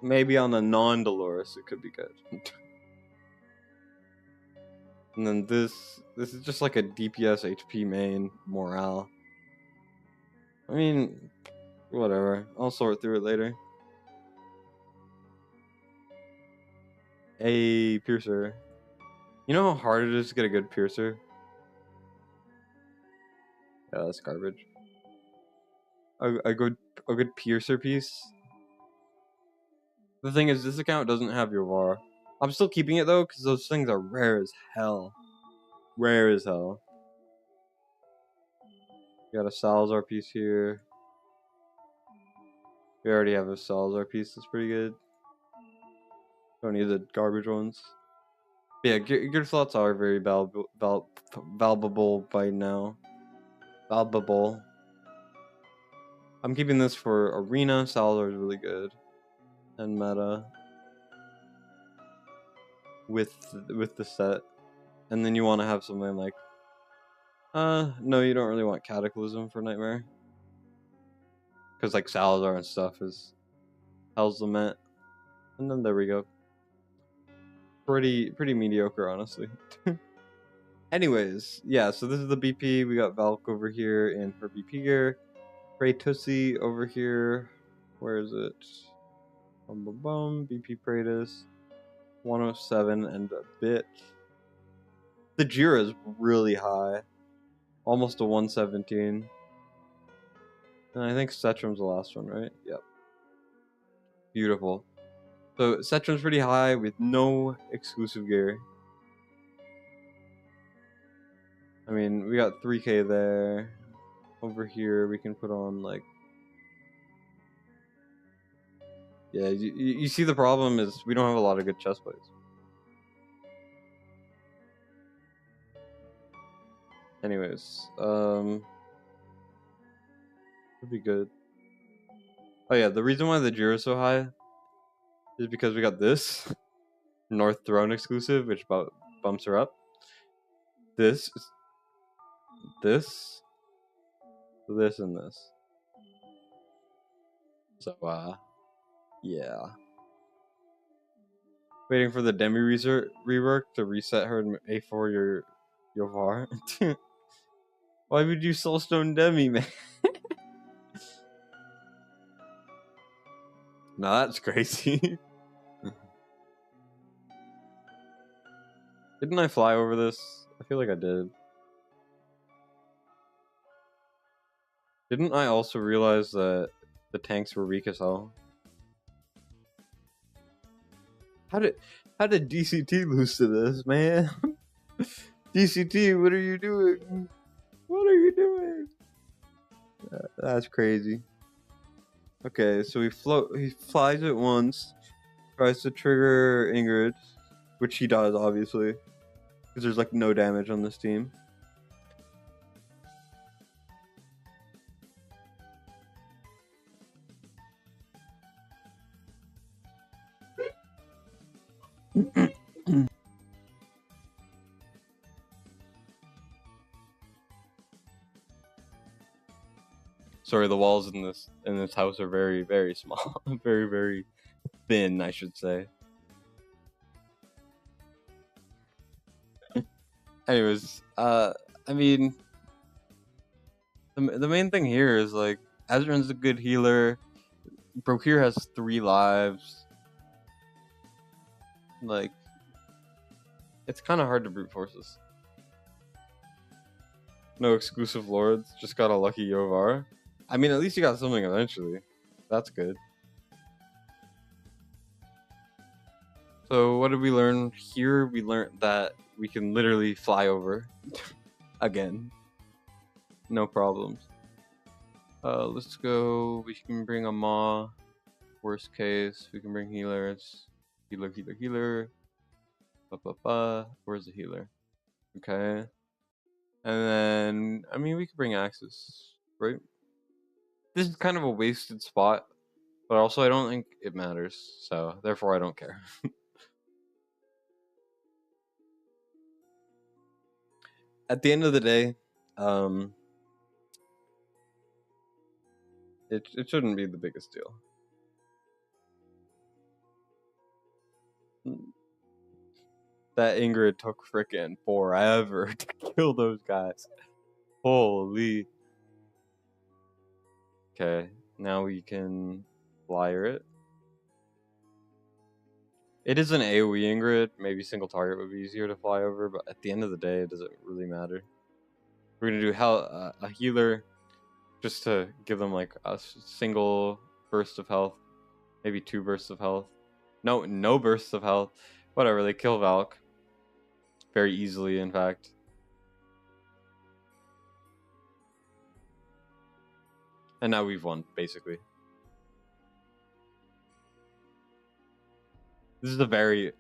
maybe on a non-Dolores it could be good. And then this is just like a DPS HP main morale. I mean, whatever. I'll sort through it later. A piercer. You know how hard it is to get a good piercer? Yeah, that's garbage. A good piercer piece. The thing is, this account doesn't have your VAR. I'm still keeping it though, because those things are rare as hell. Rare as hell. Got a Salazar piece here. We already have a Salazar piece that's pretty good. Don't need the garbage ones. But yeah, gear slots are very valuable by now. Valuable. I'm keeping this for Arena. Salazar is really good. And meta. With the set. And then you want to have something like... no, you don't really want Cataclysm for Nightmare. Because like Salazar and stuff is Hell's Lament. And then there we go. Pretty mediocre, honestly. Anyways, yeah, so this is the BP. We got Valk over here in her BP gear. Prey Tussie over here. Where is it? Bum bum bum. BP Praetus. 107 and a bit. The Jira is really high. Almost a 117. And I think Cetrum's the last one, right? Yep. Beautiful. So Cetrum's pretty high with no exclusive gear. I mean, we got 3k there. Over here, we can put on like... Yeah, you see the problem is we don't have a lot of good chest plates. Anyways, would be good. Oh yeah, the reason why the Jira is so high is because we got this North Throne exclusive, which bumps her up. This, and this. So yeah. Waiting for the Demi rework to reset her in A4 your VAR. Why would you Soulstone Demi, man? No, that's crazy. Didn't I fly over this? I feel like I did. Didn't I also realize that the tanks were weak as hell? How did DCT lose to this, man? DCT, what are you doing? What are you doing? That's crazy. Okay, so he flies it once, tries to trigger Ingrid, which he does, obviously, because there's like no damage on this team. Sorry, the walls in this house are very, very small. Very, very thin, I should say. Anyways, I mean, the main thing here is like Azran's a good healer. Brokir has 3 lives. Like, it's kind of hard to brute forces. No exclusive lords, just got a lucky Yovar. I mean, at least you got something eventually. That's good. So what did we learn here? We learned that we can literally fly over again. No problems. Let's go. We can bring a Maw. Worst case, we can bring healers. Healer. Where's the healer? Okay. And then, I mean, we could bring Axis, right? This is kind of a wasted spot, but also I don't think it matters, so therefore I don't care. At the end of the day, it shouldn't be the biggest deal. That Ingrid took frickin' forever to kill those guys. Holy. Okay, now we can flyer it. It is an AoE Ingrid. Maybe single target would be easier to fly over, but at the end of the day, it doesn't really matter. We're gonna do a healer just to give them like a single burst of health, maybe 2 bursts of health. No bursts of health. Whatever, they kill Valk very easily, in fact. And now we've won, basically. This is a very,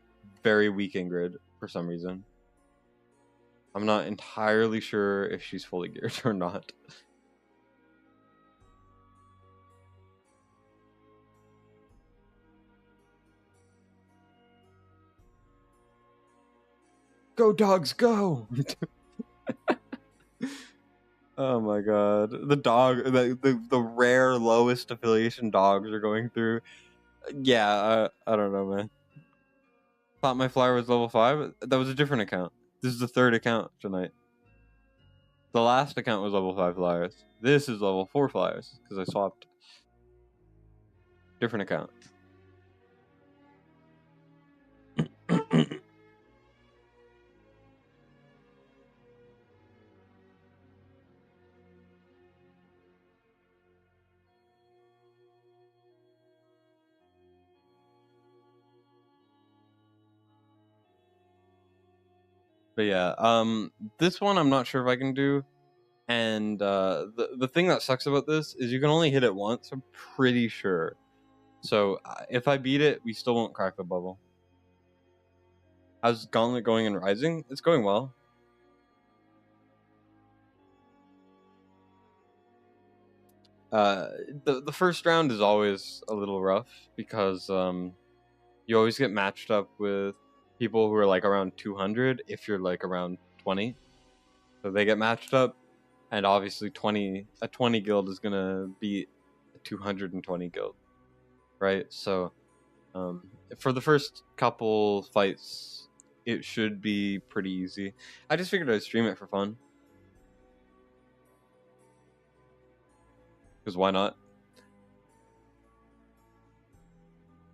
very weak Ingrid for some reason. I'm not entirely sure if she's fully geared or not. Go dogs, go! Oh my god. The dog, the rare lowest affiliation dogs are going through. Yeah, I don't know, man. Thought my flyer was level 5. That was a different account. This is the third account tonight. The last account was level 5 flyers. This is level 4 flyers because I swapped. Different account. But yeah, this one I'm not sure if I can do. And the thing that sucks about this is you can only hit it once, I'm pretty sure. So if I beat it, we still won't crack the bubble. How's Gauntlet going and Rising? It's going well. The first round is always a little rough because you always get matched up with people who are like around 200 if you're like around 20. So they get matched up, and obviously a 20 guild is gonna beat a 220 guild, right? So for the first couple fights, it should be pretty easy. I just figured I'd stream it for fun. Because why not?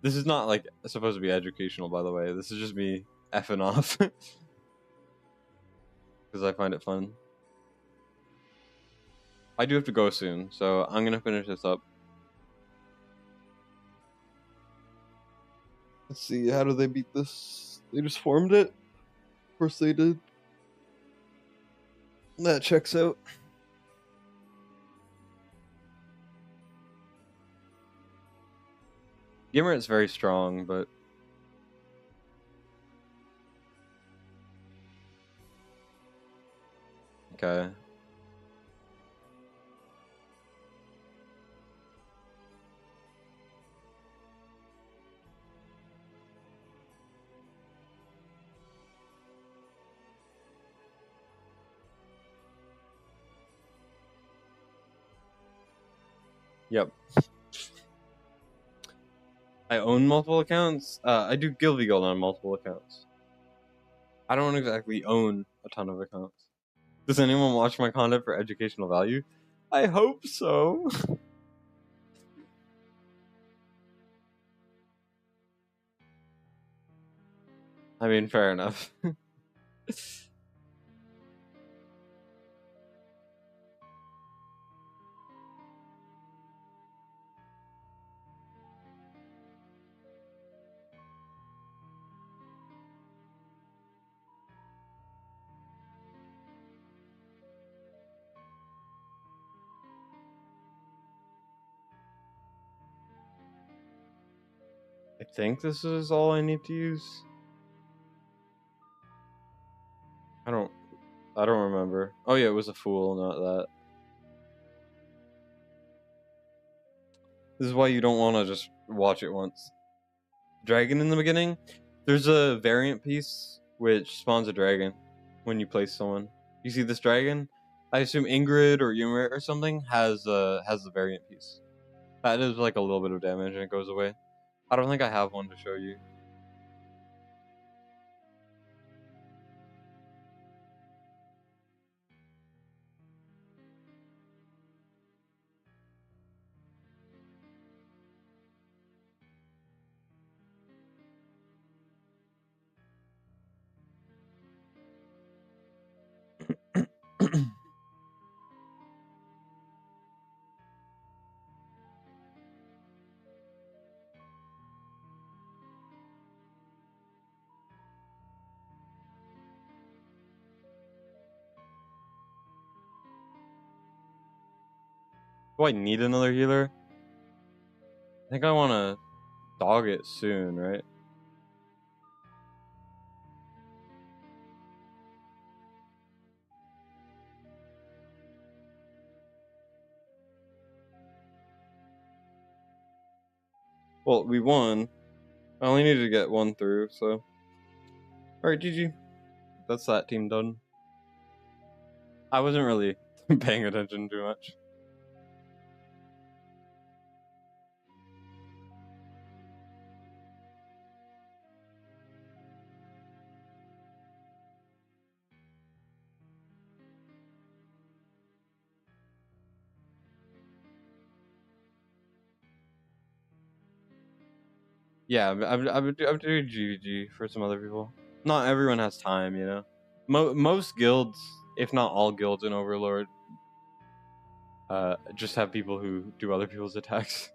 This is not like supposed to be educational, by the way. This is just me effing off. Because I find it fun. I do have to go soon, so I'm going to finish this up. Let's see, how do they beat this? They just formed it? Of course they did. That checks out. Gimmer's very strong, but okay. Yep. I own multiple accounts. I do GvG on multiple accounts. I don't exactly own a ton of accounts. Does anyone watch my content for educational value? I hope so. I mean, fair enough. I think this is all I need to use. I don't remember. Oh yeah, it was a fool, not that. This is why you don't want to just watch it once. Dragon in the beginning. There's a variant piece which spawns a dragon when you place someone. You see this dragon? I assume Ingrid or Ymir or something has the variant piece. That is like a little bit of damage and it goes away. I don't think I have one to show you. Do I need another healer? I think I want to dog it soon, right? Well, we won. I only needed to get one through, so. Alright, GG. That's that team done. I wasn't really paying attention too much. Yeah, I'm doing GvG for some other people. Not everyone has time, you know. Most guilds, if not all guilds in Overlord, just have people who do other people's attacks.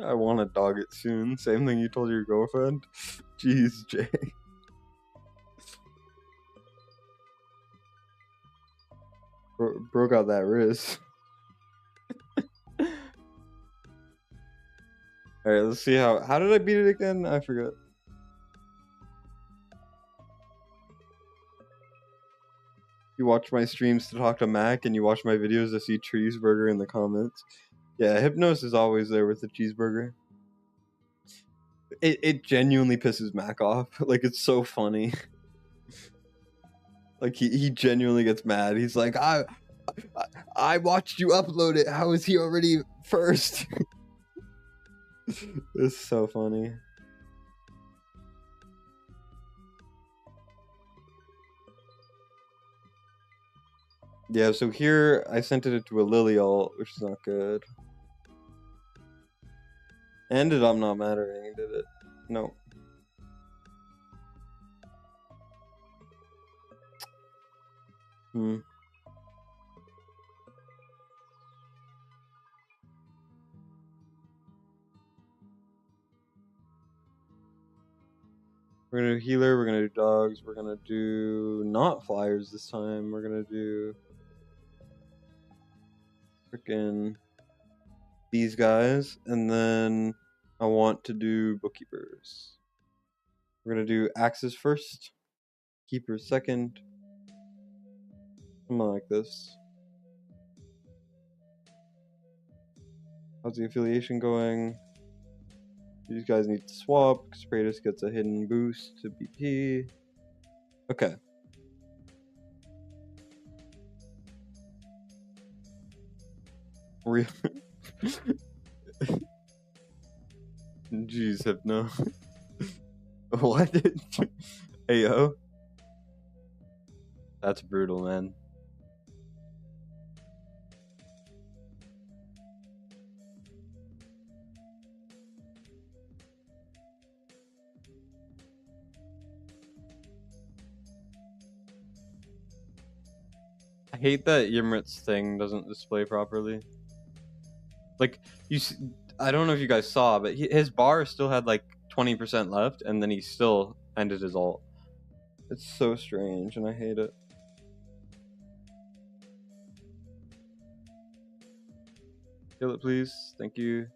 I want to dog it soon. Same thing you told your girlfriend. Jeez, Jay. Broke out that wrist. Alright, let's see how did I beat it again? I forgot. You watch my streams to talk to Mac, and you watch my videos to see Cheeseburger in the comments. Yeah, Hypnos is always there with the cheeseburger. It genuinely pisses Mac off. Like, it's so funny. Like, he genuinely gets mad. He's like, I watched you upload it. How is he already first? It's so funny. Yeah, so here I sent it to a Lily ult, which is not good. Ended up not mattering, did it? No. We're gonna do healer, we're gonna do dogs, we're gonna do not flyers this time, we're gonna do freaking these guys, and then I want to do bookkeepers. We're gonna do axes first, keepers second, something like this. How's the affiliation going? These guys need to swap. Spratus gets a hidden boost to BP. Okay. Real. Jeez, Hypno. What? Ayo. That's brutal, man. I hate that Ymrit's thing doesn't display properly. Like, I don't know if you guys saw, but his bar still had like 20% left, and then he still ended his ult. It's so strange, and I hate it. Kill it, please. Thank you.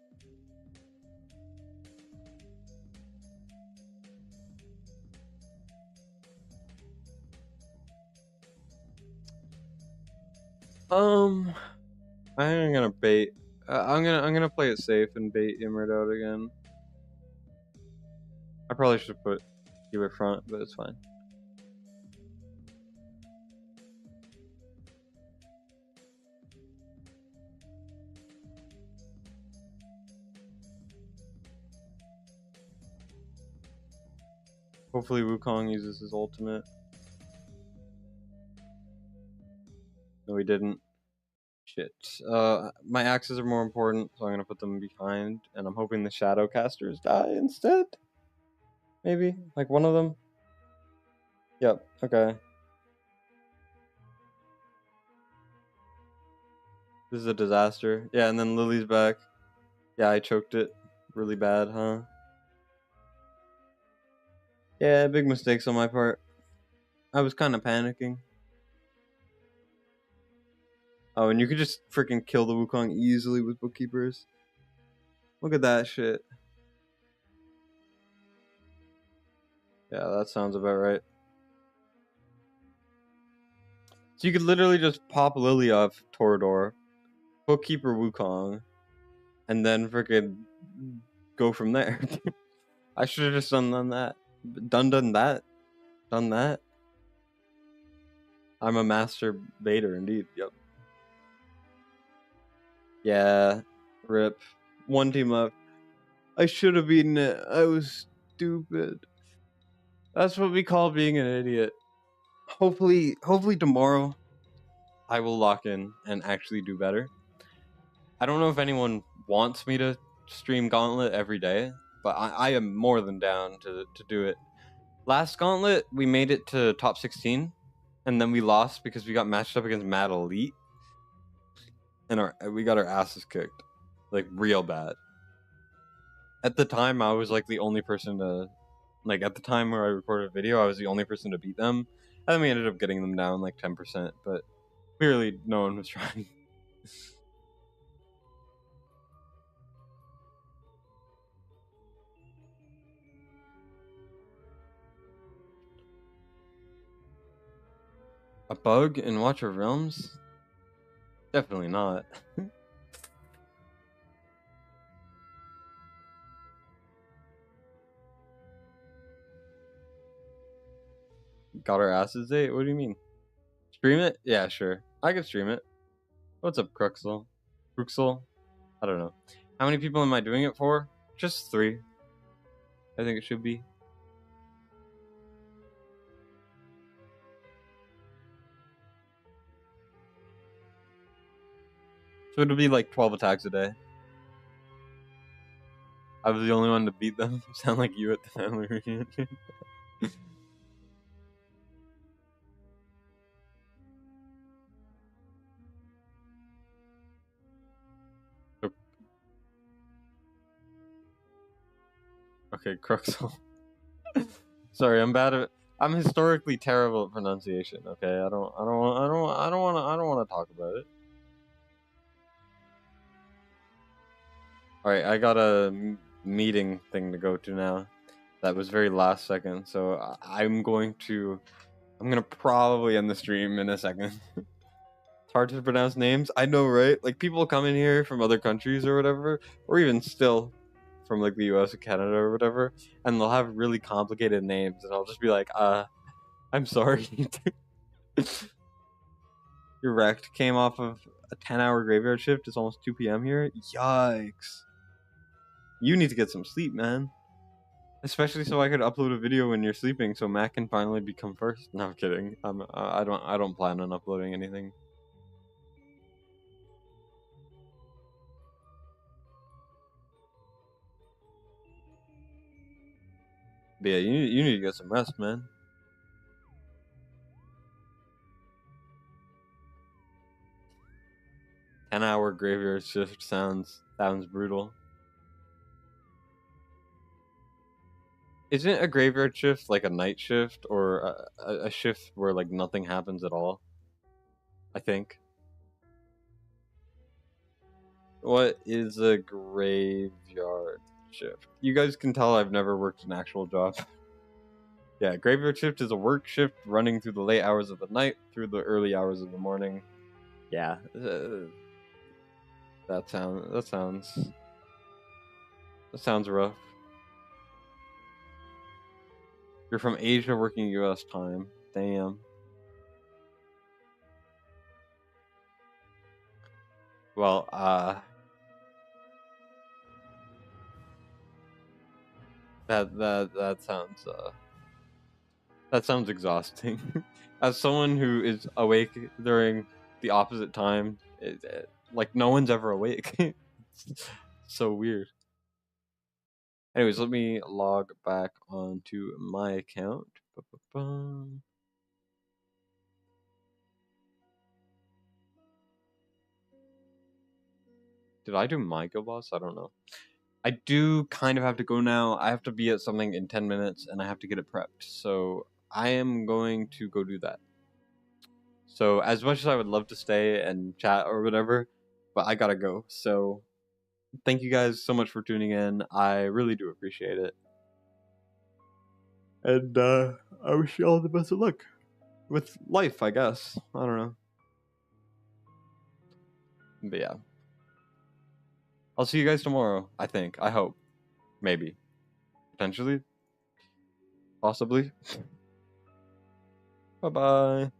I'm gonna bait. I'm gonna play it safe and bait Ymrit out again. I probably should put healer front, but it's fine. Hopefully Wukong uses his ultimate. No, he didn't. Shit. My axes are more important, so I'm gonna put them behind, and I'm hoping the Shadowcasters die instead. Maybe? Like one of them? Yep, okay. This is a disaster. Yeah, and then Lily's back. Yeah, I choked it really bad, huh? Yeah, big mistakes on my part. I was kind of panicking. Oh, and you could just freaking kill the Wukong easily with bookkeepers. Look at that shit. Yeah, that sounds about right. So you could literally just pop Lily off Torador, bookkeeper Wukong, and then freaking go from there. I should have just done that. Done that. I'm a master baiter indeed. Yep. Yeah. Rip. One team left. I should have beaten it. I was stupid. That's what we call being an idiot. Hopefully tomorrow I will lock in and actually do better. I don't know if anyone wants me to stream Gauntlet every day, but I am more than down to do it. Last Gauntlet, we made it to top 16, and then we lost because we got matched up against Mad Elite, and we got our asses kicked, like real bad. At the time, I was like the only person to, like at the time where I recorded a video, I was the only person to beat them, and then we ended up getting them down like 10%, but clearly no one was trying. A bug in Watcher Realms? Definitely not. Got our asses ate? What do you mean? Stream it? Yeah, sure. I could stream it. What's up, Cruxel? Cruxel? I don't know. How many people am I doing it for? Just 3. I think it should be. So it'll be like 12 attacks a day. I was the only one to beat them. Sound like you at the family reunion. Okay, Cruxel. Sorry, I'm historically terrible at pronunciation. Okay, I don't want to talk about it. All right, I got a meeting thing to go to now. That was very last second, so I'm gonna probably end the stream in a second. It's hard to pronounce names. I know, right? Like people come in here from other countries or whatever, or even still from like the US or Canada or whatever, and they'll have really complicated names, and I'll just be like, I'm sorry. You're wrecked. Came off of a 10-hour graveyard shift. It's almost 2 p.m. here. Yikes. You need to get some sleep, man. Especially so I could upload a video when you're sleeping, so Matt can finally become first. No, I'm kidding. I don't plan on uploading anything. But yeah, you need to get some rest, man. 10-hour graveyard shift sounds brutal. Isn't a graveyard shift like a night shift or a shift where like nothing happens at all? I think. What is a graveyard shift? You guys can tell I've never worked an actual job. Yeah, graveyard shift is a work shift running through the late hours of the night through the early hours of the morning. Yeah, that sounds rough. You're from Asia working US time. Damn. Well, that sounds exhausting. As someone who is awake during the opposite time, like no one's ever awake. It's so weird. Anyways, let me log back onto my account. Did I do my guild boss? I don't know. I do kind of have to go now. I have to be at something in 10 minutes and I have to get it prepped. So I am going to go do that. So as much as I would love to stay and chat or whatever, but I gotta go. So thank you guys so much for tuning in. I really do appreciate it. And I wish you all the best of luck with life, I guess. I don't know. But yeah. I'll see you guys tomorrow, I think. I hope. Maybe. Potentially. Possibly. Bye-bye.